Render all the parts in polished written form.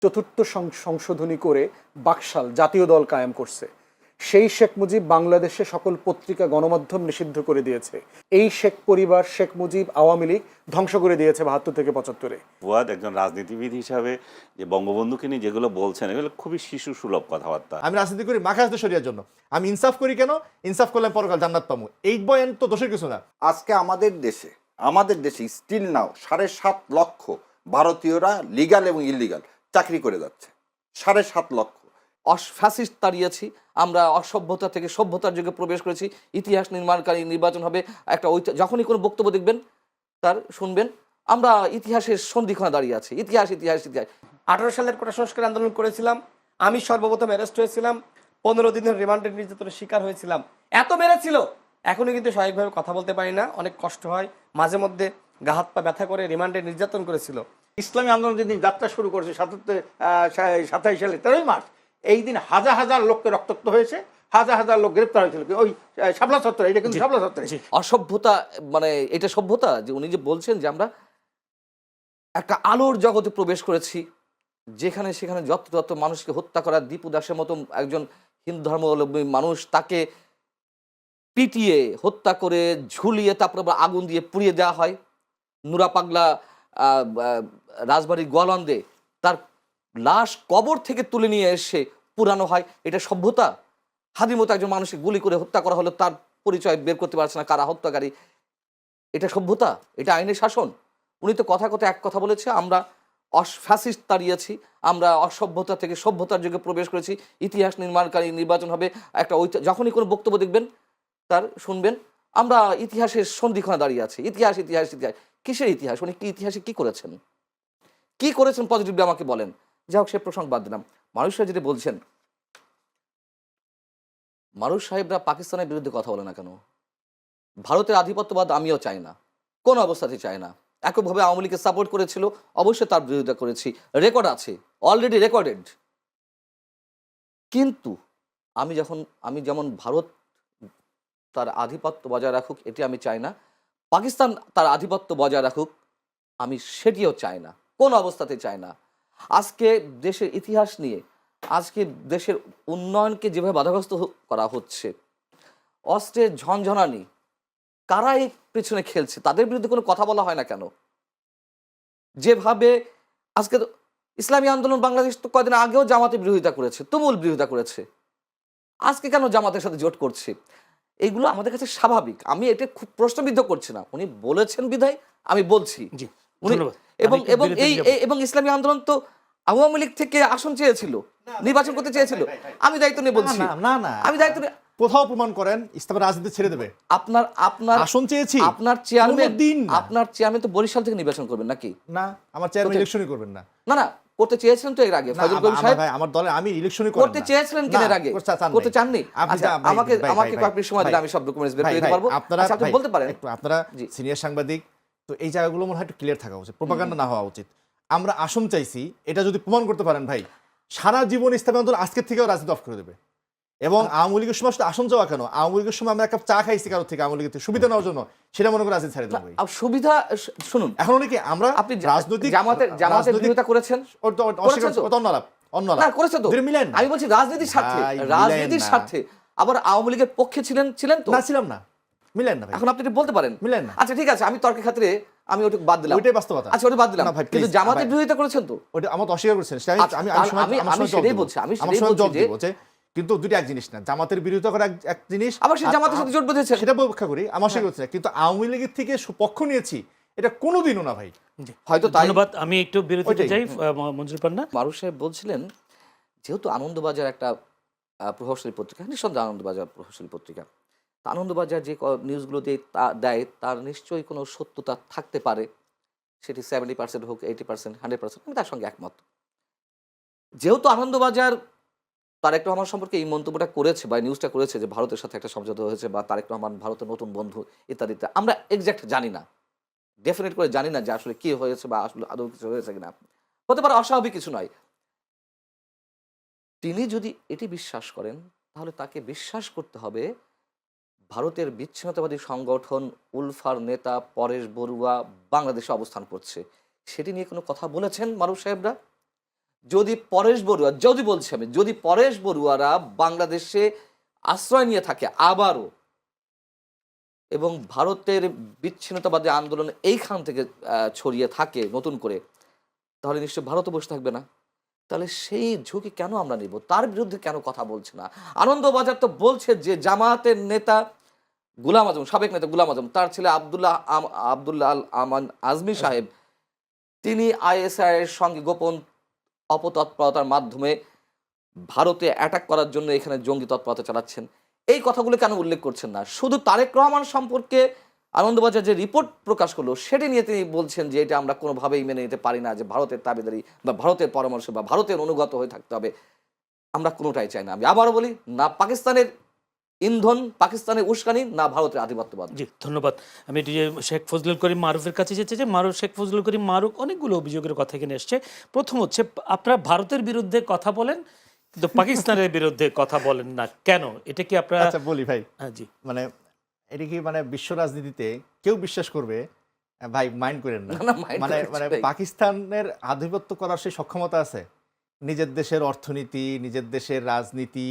চতুর্থ সংশোধনী করে বাকশাল জাতীয় দল কায়েম করছে। সেই শেখ মুজিব বাংলাদেশে সকল পত্রিকা গণমাধ্যম নিষিদ্ধ করে দিয়েছে। এই শেখ পরিবার, শেখ মুজিব, আওয়ামী লীগ ধ্বংস করে দিয়েছে ৭২ থেকে ৭৫-এ। ফুয়াদ একজন রাজনীতিবিদ হিসাবে যে বঙ্গবন্ধুকে নিয়ে যেগুলো বলছেন এগুলো খুবই শিশু সুলভ কথাবার্তা। আমি রাজনীতি করি মাখাজতে শরিয়ার জন্য, আমি ইনসাফ করি কেন? ইনসাফ করলে পরকাল জান্নাত পাবো। এই বয়ান তো দোষের কিছু না। আজকে আমাদের দেশে স্টিল নাও ৭.৫ লক্ষ ভারতীয়রা লিগ্যাল এবং ইলিগাল চাকরি করে যাচ্ছে। ৭.৫ লক্ষ। ফ্যাসিস্ট তাড়িয়েছি আমরা, অসভ্যতা থেকে সভ্যতার যুগে প্রবেশ করেছি। ইতিহাস নির্মাণকারী নির্বাচন হবে একটা যখনই কোনো বক্তব্য দেখবেন তার শুনবেন আমরা ইতিহাসের সন্ধিক্ষণে দাঁড়িয়ে আছি। ইতিহাস ইতিহাস ইতিহাস। 18 সালের কোটা সংস্কার আন্দোলন করেছিলাম, আমি সর্বপ্রথম অ্যারেস্ট হয়েছিলাম, 15 দিনের রিমান্ডের নির্যাতনের শিকার হয়েছিলাম। এত মেরেছিল, এখনও কিন্তু স্বাভাবিকভাবে কথা বলতে পারি না, অনেক কষ্ট হয়, মাঝে মধ্যে গা হাত পা ব্যথা করে। রিমান্ডের নির্যাতন করেছিল। ইসলামী আন্দোলন যেদিন যাত্রা শুরু করেছে 27 সালে 13 মার্চ, এই দিন হাজার হাজার লোককে রক্তাক্ত হয়েছে, হাজার হাজার লোক গ্রেপ্তার হয়েছিল। ওই শাপলা চত্বরে, এটা কিন্তু শাপলা চত্বরে। অসভ্যতা মানে এটা সভ্যতা যে উনি যে বলছেন যে আমরা একটা আলোর জগতে প্রবেশ করেছি, যেখানে সেখানে যত যত মানুষকে হত্যা করা, দীপু দাসের মতো একজন হিন্দু ধর্মাবলম্বী মানুষ তাকে পিটিয়ে হত্যা করে ঝুলিয়ে তারপরে আবার আগুন দিয়ে পুড়িয়ে দেওয়া হয়। নুরা পাগলা রাজবাড়ির গোয়ালন্দে তার লাশ কবর থেকে তুলে নিয়ে এসে পুরানো হয়। এটা সভ্যতা? হাদির মতো একজন মানুষকে গুলি করে হত্যা করা হলো, তার পরিচয় বের করতে পারছে না কারা হত্যাকারী। এটা সভ্যতা? এটা আইনের শাসন? উনি তো কথা এক কথা বলেছে আমরা ফ্যাসিস্ট তাড়িয়েছি, আমরা অসভ্যতা থেকে সভ্যতার যুগে প্রবেশ করেছি। ইতিহাস নির্মাণকারী নির্বাচন হবে একটা যখনই কোনো বক্তব্য দেখবেন তার শুনবেন আমরা ইতিহাসের সন্ধিক্ষণে দাঁড়িয়ে আছি। ইতিহাস ইতিহাস ইতিহাস। কিসের ইতিহাস? উনি কি ইতিহাসে কি করেছেন, কি করেছেন পজিটিভলি আমাকে বলেন। যাই হোক, সে প্রসঙ্গ বাদ দিলাম। মানুষ সাহেব যেটা বলছেন, মানুষ সাহেবরা পাকিস্তানের বিরুদ্ধে কথা বলে না কেন? ভারতের আধিপত্যবাদ আমিও চাই না, কোন অবস্থাতে চাই না। একইভাবে আওয়ামী লীগকে সাপোর্ট করেছিল, অবশ্যই তার বিরোধিতা করেছি, রেকর্ড আছে, অলরেডি রেকর্ডেড। কিন্তু আমি যেমন ভারত তার আধিপত্য বজায় রাখুক এটি আমি চাই না, পাকিস্তান তার আধিপত্য বজায় রাখুক আমি সেটিও চাই না, কোন অবস্থাতে চাই না। আজকে দেশের ইতিহাস নিয়ে, আজকে দেশের উন্নয়নকে যেভাবে বাধাগ্রস্ত করা হচ্ছে, অস্ত্রের ঝনঝনানি, কারা এই পেছনে খেলছে তাদের বিরুদ্ধে কোনো কথা বলা হয় না কেন? যেভাবে আজকে ইসলামী আন্দোলন বাংলাদেশ তো কয়েকদিন আগেও জামাতের বিরোধিতা করেছে, তুমুল বিরোধিতা করেছে, আজকে কেন জামাতের সাথে জোট করছে? এইগুলো আমাদের কাছে স্বাভাবিক। আমি এটা খুব প্রশ্নবিদ্ধ করছি না, উনি বলেছেন বিধায় আমি বলছি। এবং ইসলামী আন্দোলন তো আওয়ামী লীগ থেকে আসন চেয়েছিল, নির্বাচন করতে চেয়েছিল। আমি দায়িত্ব নিয়ে বলছি, আমি দায়িত্ব নিয়ে কোথাও প্রমাণ করেন ইসলামের রাজনীতি ছেড়ে দেবে? আপনার আসন চেয়েছি, আপনার চেয়ারম্যান তো বরিশাল থেকে নির্বাচন করবেন নাকি? না, আমার চেয়ারম্যান ইলেকশনই করবেন না। না করতে চেয়েছিলেন তো এর আগে ফজল কবির সাহেব, আমার দলে আমি ইলেকশনই করতে চেয়েছিলেন কিনা এর আগে? করতে চাননি? আমাকে কয়েকটি সময় দিলে আমি সব ডকুমেন্টস বের করে দিতে পারবো। আপনারা আপনি বলতে পারেন, আপনারা সিনিয়র সাংবাদিক তো এই জায়গাগুলো মনে হয় একটু ক্লিয়ার থাকা উচিত, প্রোপাগান্ডা না হওয়া উচিত। আমরা আসন চাইছি, এটা যদি প্রমাণ করতে পারেন ভাই, সারা জীবন ইসলামী আন্দোলন আজকের থেকেও রাজনীতি অফ করে দেবে। এবং আওয়ামী লীগের সময় আসন চাওয়া কেন? আওয়ামী লীগের সময় আমরা এক কাপ চা খাইছি কারোর থেকে, আওয়ামী লীগের সুবিধা নেওয়ার জন্য, সেটা মনে করে রাজনীতি ছেড়ে দেবো। সুবিধা শুনুন, এখন অনেকে আমরা আপনি জামাতের বিরোধিতা করেছেন, আমি বলছি রাজনীতির স্বার্থে। আবার আওয়ামী লীগের পক্ষে ছিলেন তো? না, ছিলাম না। মিলেন না, এখন আপনি বলতে পারেন মিলেন না। আচ্ছা ঠিক আছে, আমি তর্কের ক্ষেত্রে আমি ওটা বাদ দিলাম, ওইটাই বাস্তবতা। আচ্ছা ওটা বাদ দিলাম, কিন্তু জামাতের বিরোধিতা করেছেন তো? ওটা আমার অস্বীকার করছেন, আমি সেটাই বলছি। কিন্তু দুটো এক জিনিস না, জামাতের বিরোধিতা করা এক জিনিস, আবার সেই জামাতের সাথে জোট বেঁধেছে, সেটা ব্যাখ্যা করি, আমার সাথে করছে। কিন্তু আওয়ামী লীগের থেকে পক্ষ নিয়েছি, এটা কোনোদিনও না ভাই। হয়তো ধন্যবাদ। আমি একটু বিরতিতে যাই। মঞ্জুর পান্না, মারুফ সাহেব বলছিলেন যেহেতু আনন্দবাজার একটা প্রভাবশালী পত্রিকা, নিঃসন্দেহে আনন্দবাজার প্রভাবশালী পত্রিকা, আনন্দবাজার যে নিউজগুলো দেয় তার নিশ্চয়ই কোনো সত্যতা থাকতে পারে, সেটি 70% হোক, 80%, 100%, আমি তার সঙ্গে একমত। যেহেতু আনন্দবাজার তারেক রহমান সম্পর্কে এই মন্তব্যটা করেছে বা নিউজটা করেছে যে ভারতের সাথে একটা সমঝোতা হয়েছে বা তারেক রহমান ভারতের নতুন বন্ধু ইত্যাদিতে, আমরা এক্সাক্ট জানি না, ডেফিনেট করে জানি না যে আসলে কি হয়েছে বা আসলে আদৌ কিছু হয়েছে কিনা। হতে পারে, অস্বাভাবিক কিছু নয়। তিনি যদি এটি বিশ্বাস করেন তাহলে তাকে বিশ্বাস করতে হবে ভারতের বিচ্ছিন্নতাবাদী সংগঠন উলফার নেতা পরেশ বড়ুয়া বাংলাদেশে অবস্থান করছে, সেটি নিয়ে কোনো কথা বলেছেন মারুফ সাহেবরা? যদি পরেশ বড়ুয়া, যদি বলছি আমি, যদি পরেশ বড়ুয়ারা বাংলাদেশে আশ্রয় নিয়ে থাকে আবারও, এবং ভারতের বিচ্ছিন্নতাবাদী আন্দোলন এইখান থেকে ছড়িয়ে থাকে নতুন করে, তাহলে নিশ্চয় ভারতও বসে থাকবে না। তাহলে সেই ঝুঁকি কেন আমরা নিব? তার বিরুদ্ধে কেন কথা বলছে না? আনন্দবাজার তো বলছে যে জামায়াতের নেতা গুলাম আজম, সাবেক নেতা গুলাম আজম, তার ছেলে আব্দুল্লাহ আল আমান আজমি সাহেব, তিনি আইএসআই এর সঙ্গে গোপন অপতৎপরতার মাধ্যমে ভারতে অ্যাটাক করার জন্য এখানে জঙ্গি তৎপরতা চালাচ্ছেন। এই কথাগুলো কেন উল্লেখ করছেন না? শুধু তারেক রহমান সম্পর্কে আনন্দবাজার যে রিপোর্ট প্রকাশ করলো সেটি নিয়ে তিনি বলছেন যে এটা আমরা কোনোভাবেই মেনে নিতে পারি না, যে ভারতের তাবেদারি বা ভারতের পরামর্শ বা ভারতের অনুগত হয়ে থাকতে হবে। আমরা কোনোটাই চাই না। আমি আবারও বলি, না পাকিস্তানের ইন্ধন, পাকিস্তানের উস্কানি, না ভারতের আধিপত্যবাদ। জি, ধন্যবাদ। আমি এটি যে শেখ ফজলুল করিম মারুফের কাছে যেতে চাই। শেখ ফজলুল করিম মারুফ অনেকগুলো অভিযোগের কথা এখানে এসছে। প্রথম হচ্ছে, আপনারা ভারতের বিরুদ্ধে কথা বলেন কিন্তু পাকিস্তানের বিরুদ্ধে কথা বলেন না কেন? এটা কি আপনারা? আচ্ছা বলি ভাই, জি, মানে এটা কি মানে বিশ্ব রাজনীতিতে কেউ বিশ্বাস করবে? ভাই মাইন্ড করেন না। না, mind মানে করছি মানে ভাই। পাকিস্তানের আধিপত্য করার সেই সক্ষমতা আছে? নিজের দেশের অর্থনীতি, নিজের দেশের রাজনীতি,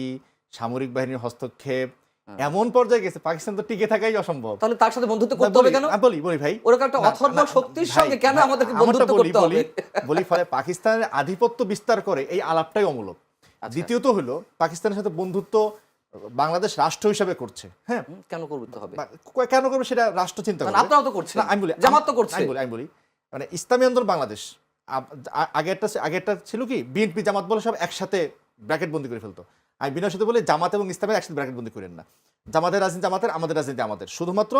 সামরিক বাহিনীর হস্তক্ষেপ এমন পর্যায়ে গেছে, পাকিস্তান তো টিকে থাকাই অসম্ভব। তাহলে তার সাথে বন্ধুত্ব করতে হবে কেন? বলি ভাই, ওরকম একটা না, অথর্ব না, শক্তির ভাই, সঙ্গে কেন ভাই, আমাদেরকে আমারটা বন্ধুত্ব বলি, করতে হবে? বলি ফলে পাকিস্তানের আধিপত্য বিস্তার করে এই আলাপটাই অমূলক। আচ্ছা। দ্বিতীয়ত হলো, পাকিস্তানের সাথে বন্ধুত্ব বাংলাদেশ রাষ্ট্র হিসাবে করছে। হ্যাঁ, কেন করতে হবে? কেন করবে সেটা রাষ্ট্র চিন্তা কারণ করবে। আপনারাও তো করছেন, না, আমি বলি, জামাত তো করছে। আমি বলি মানে ইসলামী আন্দোলন বাংলাদেশ আগেরটা ছিল কি, বিএনপি জামাত বলে সব একসাথে ব্র্যাকেট বন্দি করে ফেলতো। আমি বিনয়ের সাথে বলি, জামাত এবং ইসলামের একসাথে ব্র্যাকেট বন্দি করেন না। জামাতের রাজনীতি জামাতের, আমাদের রাজনীতি আমাদের। শুধুমাত্র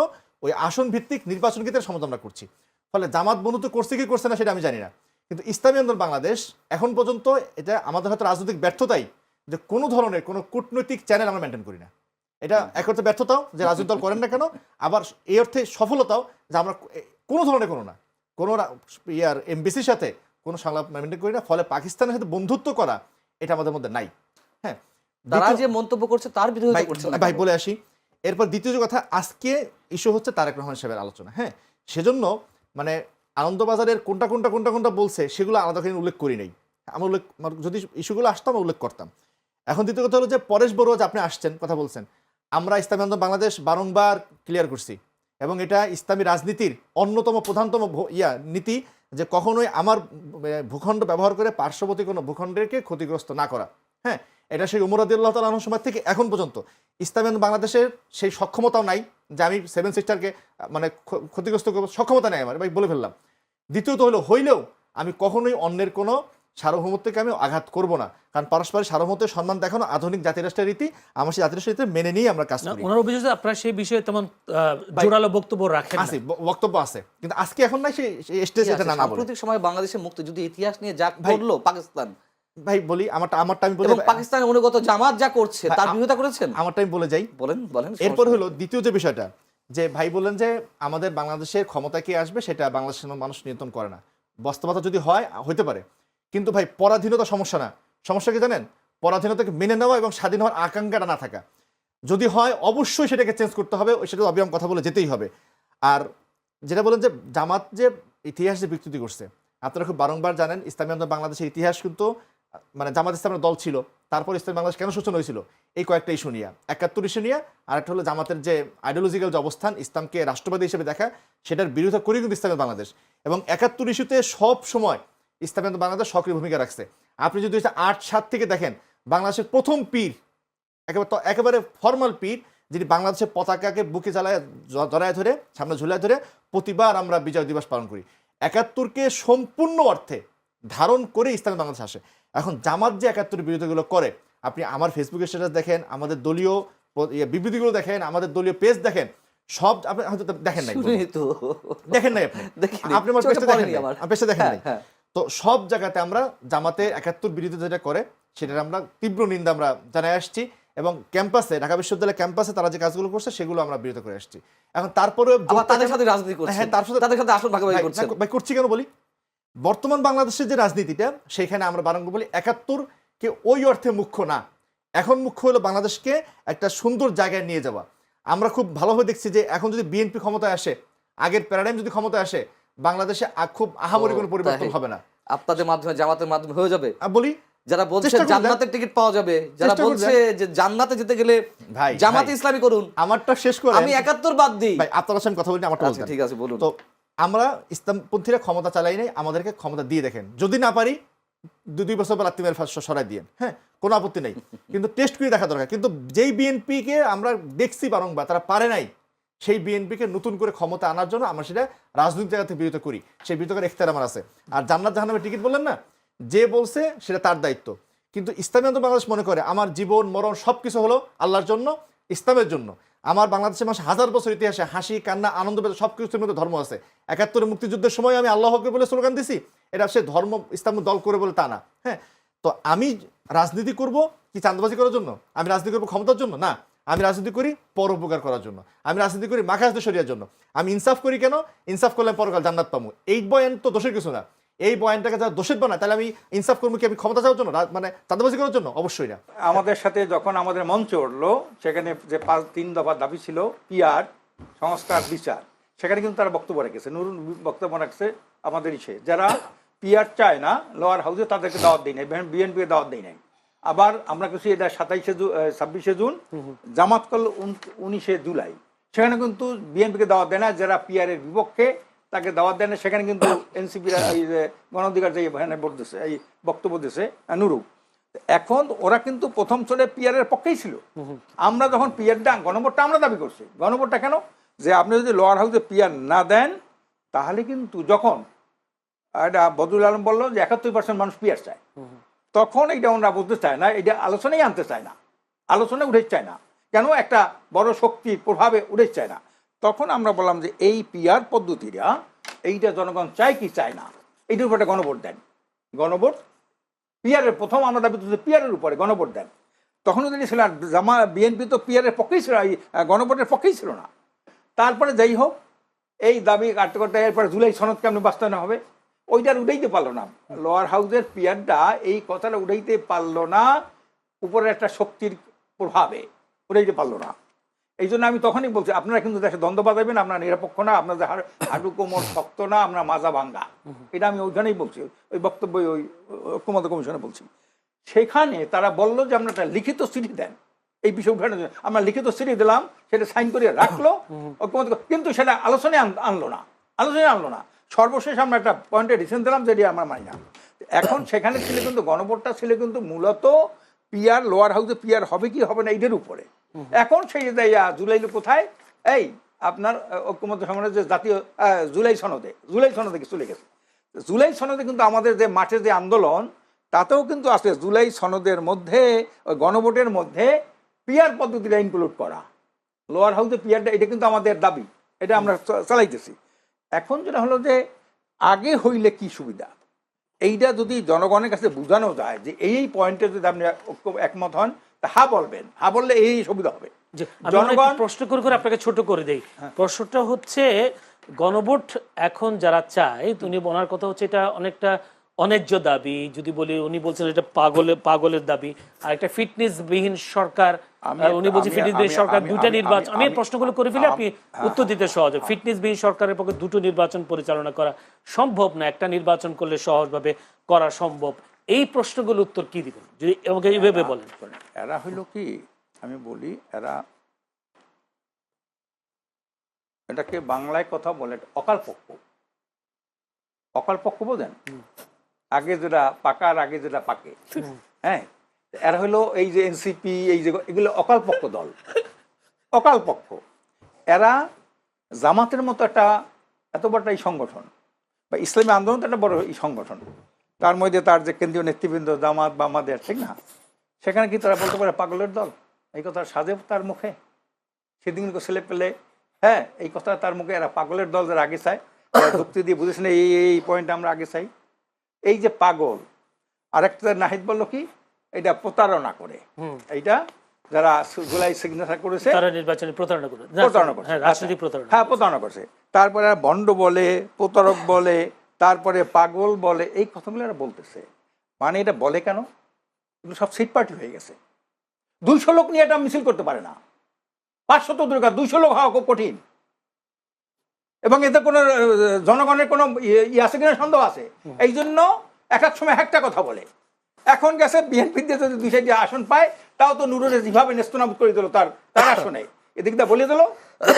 ওই আসন ভিত্তিক নির্বাচন ক্ষেত্রে সমতা আমরা করছি। ফলে জামাত বন্ধুত্ব করছে কি করছে না সেটা আমি জানি না, কিন্তু ইসলামী আন্দোলন বাংলাদেশ এখন পর্যন্ত, এটা আমাদের হয়তো রাজনৈতিক ব্যর্থতাই যে কোনো ধরনের কোনো কূটনৈতিক চ্যানেল আমরা মেনটেন করি না। এটা এক অর্থে ব্যর্থতাও যে রাজনৈতিক দল করেন না কেন, আবার এই অর্থে সফলতাও যে আমরা কোনো ধরনের কোনো এমবিসির সাথে কোনো সংলাপ মেনটেন করি না। ফলে পাকিস্তানের সাথে বন্ধুত্ব করা এটা আমাদের মধ্যে নাই। হ্যাঁ, তারা যে মন্তব্য করছে তার বিরোধিতা করছে না। ভাই বলে আসি, এরপর দ্বিতীয় যে কথা, আজকে ইস্যু হচ্ছে তারেক রহমান সাহেবের আলোচনা। হ্যাঁ, সেজন্য মানে আনন্দবাজারের কোনটা বলছে সেগুলো আলাদা করে উল্লেখ করি নাই। আমরা যদি ইস্যুগুলো আসতাম উল্লেখ করতাম। এখন দ্বিতীয় কথা হলো যে পরেশ বড়ুয়া যে আপনি আসছেন কথা বলছেন, আমরা ইসলামী আন্দোলন বাংলাদেশ বারংবার ক্লিয়ার করছি, এবং এটা ইসলামী রাজনীতির অন্যতম প্রধানতম নীতি যে কখনোই আমার ভূখণ্ড ব্যবহার করে পার্শ্ববর্তী কোনো ভূখণ্ডকে ক্ষতিগ্রস্ত না করা। হ্যাঁ, এটা সেই উমর রাদিয়াল্লাহু তাআলা আনহুর সময় থেকে এখন পর্যন্ত ইসলামী আন্দোলন বাংলাদেশের সেই সক্ষমতাও নাই যে আমি 7 সিস্টারকে মানে ক্ষতিগ্রস্ত করবো, সক্ষমতা নেই আমার, ভাই বলে ফেললাম। দ্বিতীয়ত হইলেও আমি কখনোই অন্যের কোনো সার্বভৌমত্বকে আমি আঘাত করব না, কারণ পারস্পরিক সার্বভৌমত্বের সম্মান দেখানো আধুনিক জাতিরাষ্ট্রের রীতি, আমার সেই জাতিরাষ্ট্রের রীতি মেনে নিয়ে আমরা কাজ করি। ওনার অভিযোগ যে আপনারা সেই বিষয়ে তেমন জোরালো বক্তব্য রাখেন না। আছে, বক্তব্য আছে, কিন্তু আজকে এখন নাই সেই স্টেজ এটা না বলে। সাম্প্রতিক সময় বাংলাদেশের মুক্তিযুদ্ধ ইতিহাস নিয়ে যা করলো পাকিস্তান, ভাই বলি আমারটা আমি বলি, এবং পাকিস্তানের অনুগত জামাত যা করছে তার বিরোধিতা করেছেন। আমারটা আমি বলে যাই, বলেন। এরপর হলো দ্বিতীয় যে বিষয়টা, যে ভাই বললেন যে আমাদের বাংলাদেশের ক্ষমতা কে আসবে সেটা বাংলাদেশের মানুষ নিয়ন্ত্রণ করে না। বাস্তবতা যদি হয় হইতে পারে, কিন্তু ভাই পরাধীনতা সমস্যা না। সমস্যা কি জানেন? পরাধীনতাকে মেনে নেওয়া এবং স্বাধীন হওয়ার আকাঙ্ক্ষাটা না থাকা। যদি হয় অবশ্যই সেটাকে চেঞ্জ করতে হবে, সেটা অবিরাম কথা বলে যেতেই হবে। আর যেটা বলেন যে জামাত যে ইতিহাস যে বিকৃতি করছে, আপনারা খুব বারংবার জানেন ইসলামী আন্দোলন বাংলাদেশের ইতিহাস কিন্তু মানে জামাত ইসলামের দল ছিল, তারপর ইসলামী বাংলাদেশ কেন সূচনা হয়েছিল এই কয়েকটা ইস্যু নিয়ে, 71 ইস্যু নিয়ে, আর একটা হলো জামাতের যে আইডিওলজিক্যাল যে অবস্থান, ইসলামকে রাষ্ট্রবাদী হিসেবে দেখা, সেটার বিরোধিতা করে কিন্তু ইসলামী বাংলাদেশ। এবং 71 ইস্যুতে সব সময় ইসলামী আন্দোলন বাংলাদেশ সক্রিয় ভূমিকা রাখছে। আপনি যদি 8-7 থেকে দেখেন, বাংলাদেশের প্রথম পীর, একেবারে ফর্মাল পীর, যিনি বাংলাদেশের পতাকাকে বুকে জড়ায় ধরে সামনে ঝুলায় ধরে প্রতিবার আমরা বিজয় দিবস পালন করি। 71কে সম্পূর্ণ অর্থে ধারণ করে ইসলামী বাংলাদেশ আসে। এখন জামাত যে 71 বিরোধিতাগুলো করে, আপনি আমার ফেসবুকের স্ট্যাটাস দেখেন, আমাদের দলীয় বিবৃতিগুলো দেখেন, আমাদের দলীয় পেজ দেখেন, সব আপনি হয়তো দেখেন নাই, দেখেন নাই আপনি আমার পেজটা দেখেন নাই, আমার পেজটা দেখেন নাই। তো সব জায়গাতে আমরা জামাতে 71 বিরোধিতা যেটা করে সেটার আমরা তীব্র নিন্দা আমরা জানাই আসছি, এবং ক্যাম্পাসে, ঢাকা বিশ্ববিদ্যালয়ের ক্যাম্পাসে তারা যে কাজগুলো করছে সেগুলো আমরা বিরোধিতা করে আসছি। এখন তারপরে তাদের সাথে রাজনীতি করছে, হ্যাঁ, তাদের সাথে আসল ভাগাভাগি করছে। ভাই করছি কেন বলি, বর্তমান বাংলাদেশের যে রাজনীতিটা সেখানে আমরা বারংবার বলি 71কে ওই অর্থে মুখ্য না। এখন মুখ্য হলো বাংলাদেশকে একটা সুন্দর জায়গায় নিয়ে যাওয়া। আমরা খুব ভালোভাবে দেখছি যে এখন যদি বিএনপি ক্ষমতায় আসে, আগের প্যারাডাইম যদি ক্ষমতায় আসে, বাংলাদেশে খুব আহামরি কোনো পরিবর্তন হবে না। আপনাদের মাধ্যমে জামাতের মাধ্যমে হয়ে যাবে? বলি যারা বলছে চেষ্টা করে দেন। জান্নাতের টিকিট পাওয়া যাবে, যারা চেষ্টা করে বলছে যে জান্নাতে যেতে গেলে ভাই, জামাতে ভাই। ইসলামী করুন, আমারটা শেষ করে আমি 71 বাদ দিই। ভাই আপনার সাথে আমি কথা বলি, আমারটা আচ্ছা বলতেন। ঠিক আছে, বলুন। তো আমরা ইসলামপন্থীরা ক্ষমতা চালাই নাই, আমাদেরকে ক্ষমতা দিয়ে দেখেন, যদি না পারি 2 বছর পর রাত্রি মেয়ের সরাই দিয়েন, হ্যাঁ কোনো আপত্তি নেই, কিন্তু টেস্ট করে দেখা দরকার। কিন্তু যেই বিএনপিকে আমরা দেখছি বারংবার তারা পারে নাই, সেই বিএনপিকে নতুন করে ক্ষমতা আনার জন্য আমরা সেটা রাজনৈতিক জায়গা থেকে বিরত করি, সেই বিরত করার এখতিয়ার আমার আছে। আর জান্নাত জাহান্নামের টিকিট বললেন না, যে বলছে সেটা তার দায়িত্ব, কিন্তু ইসলামী আন্দোলন বাংলাদেশ মনে করে আমার জীবন মরণ সবকিছু হলো আল্লাহর জন্য, ইসলামের জন্য। আমার বাংলাদেশের মানুষ 1000 বছর ইতিহাসে হাসি কান্না আনন্দ পেতে সব কিছুর মধ্যে ধর্ম আছে। 71 মুক্তিযুদ্ধের সময় আমি আল্লাহ হককে বলে স্লোগান দিছি, এটা সে ধর্ম ইসলাম দল করে বলে তা না। হ্যাঁ, তো আমি রাজনীতি করব কি চাঁদাবাজি করার জন্য? আমি রাজনীতি করবো ক্ষমতার জন্য না, আমি রাজনীতি করি পরোপকার করার জন্য, আমি রাজনীতি করি মাখাজদের শরিয়ার জন্য। আমি ইনসাফ করি কেন? ইনসাফ করলে পরকাল জান্নাত পাবো। এই বয়ান তো দোষের কিছু না, এই বয়ানটাকে যারা দোষের বানায় তাহলে আমি ইনসাফ করবো কি আমি ক্ষমতা চাওয়ার জন্য, মানে চাঁদাবাজি করার জন্য? অবশ্যই না। আমাদের সাথে যখন আমাদের মঞ্চ উঠলো, সেখানে যে 3 দফা দাবি ছিল, পিআর, সংস্কার, বিচার, সেখানে কিন্তু তারা বক্তব্য রেখেছে, নুরুল বক্তব্য রাখছে আমাদের ইসে, যারা পিআর চায় না লোয়ার হাউসে তাদেরকে দাওয়াত দেয় নাই, বিএনপিকে দাওয়াত দেয় নাই। আবার আমরা কিছু এটা 26শে জুন, জামাত করল 19শে জুলাই, সেখানে কিন্তু বিএনপিকে দাওয়াত দেয় না, যারা পিআর এর বিপক্ষে তাকে দাওয়াত দেয় না। সেখানে কিন্তু এনসিপির এই যে গণ অধিকার যে ভোট দিচ্ছে, এই বক্তব্য দিচ্ছে নুরু, এখন ওরা কিন্তু প্রথম স্তরে পিআর এর পক্ষেই ছিল। আমরা যখন পিআরটা গণভোটটা আমরা দাবি করছি, গণভোটটা কেন, যে আপনি যদি লোয়ার হাউসে পিআর না দেন তাহলে কিন্তু, যখন এটা বদরুল আলম বললো যে 71% মানুষ পিআর চায়, তখন এটা ওরা বুঝতে চায় না, এটা আলোচনাই আনতে চায় না, আলোচনায় উঠে চায় না, কেন একটা বড় শক্তির প্রভাবে উঠে চায় না। তখন আমরা বললাম যে এই পিআর পদ্ধতিটা, এইটা জনগণ চায় কি চায় না, এইটার উপরে গণভোট দেন। গণভোট পিআরের প্রথম আমরা দাবি তুলছি পিআরের উপরে গণভোট দেন। তখন যদি ছিল বিএনপি তো পিআরের পক্ষেই ছিল, এই গণভোটের পক্ষেই ছিল না। তারপরে যাই হোক, এই দাবি কাটতে করতে এরপরে জুলাই সনদ কেমন বাস্তবায়ন হবে, ওইটার উঠাইতে পারলো না। লোয়ার হাউসের পিআরটা এই কথাটা উঠাইতে পারলো না, উপরে একটা শক্তির প্রভাবে উঠাইতে পারলো না। এই জন্য আমি তখনই বলছি, আপনারা কিন্তু দেশে দ্বন্দ্ব বাজাবেন, আপনারা নিরপেক্ষ না, আপনাদের হাঁটু কোমর শক্ত না, আমরা মাজা ভাঙ্গা, এটা আমি ওইখানেই বলছি, ওই বক্তব্য ওই ঐক্যমত্য কমিশনে বলছি। সেখানে তারা বললো যে আপনারা একটা লিখিত চিঠি দেন এই বিষয় উঠানোর জন্য। আমরা লিখিত চিঠি দিলাম, সেটা সাইন করে রাখলো ঐক্যমত্য, কিন্তু সেটা আলোচনায় আনলো না। সর্বশেষ আমরা একটা পয়েন্টে ডিসিশন দিলাম যেটি আমরা মানি না। এখন সেখানে ছিল কিন্তু গণভোটটা ছিল কিন্তু মূলত পিআর, লোয়ার হাউসে পিআর হবে কি হবে না এইটার উপরে। এখন সেই জুলাইলে কোথায়, এই আপনার ঐক্যমত্য সম্মেলনের যে জাতীয় জুলাই সনদে চলে গেছে। জুলাই সনদে কিন্তু আমাদের যে মাঠে যে আন্দোলন, তাতেও কিন্তু আছে জুলাই সনদের মধ্যে, ওই গণভোটের মধ্যে পিআর পদ্ধতিটা ইনক্লুড করা, লোয়ার হাউসে পিআরটা, এটা কিন্তু আমাদের দাবি, এটা আমরা চালাইতেছি। এখন যেটা হলো যে আগে হইলে কি সুবিধা, এইটা যদি জনগণের কাছে বোঝানো যায় যে এই পয়েন্টে যদি আপনি একমত হন, তা হা বলবেন, হা বললে এই সুবিধা হবে। জনগণ প্রশ্ন করে আপনাকে ছোট করে দেই। প্রশ্নটা হচ্ছে গণভোট এখন যারা চায়, উনি ওনার কথা হচ্ছে এটা অনেকটা অন্যায্য দাবি, যদি বলি উনি বলছেন এটা পাগলের দাবি, আর একটা ফিটনেস বিহীন সরকার, উনি বলছেন ফিটনেস বিহীন সরকার, দুইটা নির্বাচন, আমি প্রশ্নগুলো করে ফেলি, আপনি উত্তর দিতে সহজ। ফিটনেস বিহীন সরকারের পক্ষে দুটো নির্বাচন পরিচালনা করা সম্ভব না, একটা নির্বাচন করলে সহজভাবে করা সম্ভব। এই প্রশ্নগুলোর উত্তর কি দিবেন যদি আমাকে এইভাবে বলেন? এরা হইল কি, আমি বলি, এরা এটাকে বাংলায় কথা বলে অকাল পক্ষ বোঝেন, আগে যেটা পাকার আগে যেটা পাকে। হ্যাঁ, এরা হলো এই যে এনসিপি, এই যে এগুলো অকাল পক্ষ দল, অকাল পক্ষ। এরা জামাতের মতো একটা এত বড় এই সংগঠন, বা ইসলামী আন্দোলন তো একটা বড় এই সংগঠন, তার মধ্যে তার যে কেন্দ্রীয় নেতৃবৃন্দ জামাত বা আমাদের, ঠিক না, সেখানে কি তারা বলতে পারে পাগলের দল? এই কথা সাজে তার মুখে, সেদিন ছেলে পেলে, হ্যাঁ, এই কথা তার মুখে, এরা পাগলের দল যারা আগে চায়, যুক্তি দিয়ে বুঝেছেন এই পয়েন্ট আমরা আগে চাই। এই যে পাগল, আরেকটা নাহিদ বললো কি, এটা প্রতারণা করে, এইটা যারা জুলাই সিগনেচার করেছে তারা নির্বাচনে প্রতারণা করে, রাজনৈতিক প্রতারণা, হ্যাঁ প্রতারণা করছে, তারপরে ভণ্ড বলে, প্রতারক বলে, তারপরে পাগল বলে, এই কথাগুলো এরা বলতেছে। মানে এটা বলে কেন, এগুলো সব সিট পার্টি হয়ে গেছে। 200 লোক নিয়ে এটা মিছিল করতে পারে না, 500 দূর, 200 লোক হওয়া খুব কঠিন, এবং এতে কোনো জনগণের কোনো আছে কিনা সন্দেহ আছে। এই জন্য এক এক সময় একটা কথা বলে। এখন গেছে বিএনপিতে যদি 200টি আসন পায়, তাও তো নুরুরে যেভাবে নেস্তনাবুদ করে দিল তার আসনে, এদিক দিয়ে বলে দিল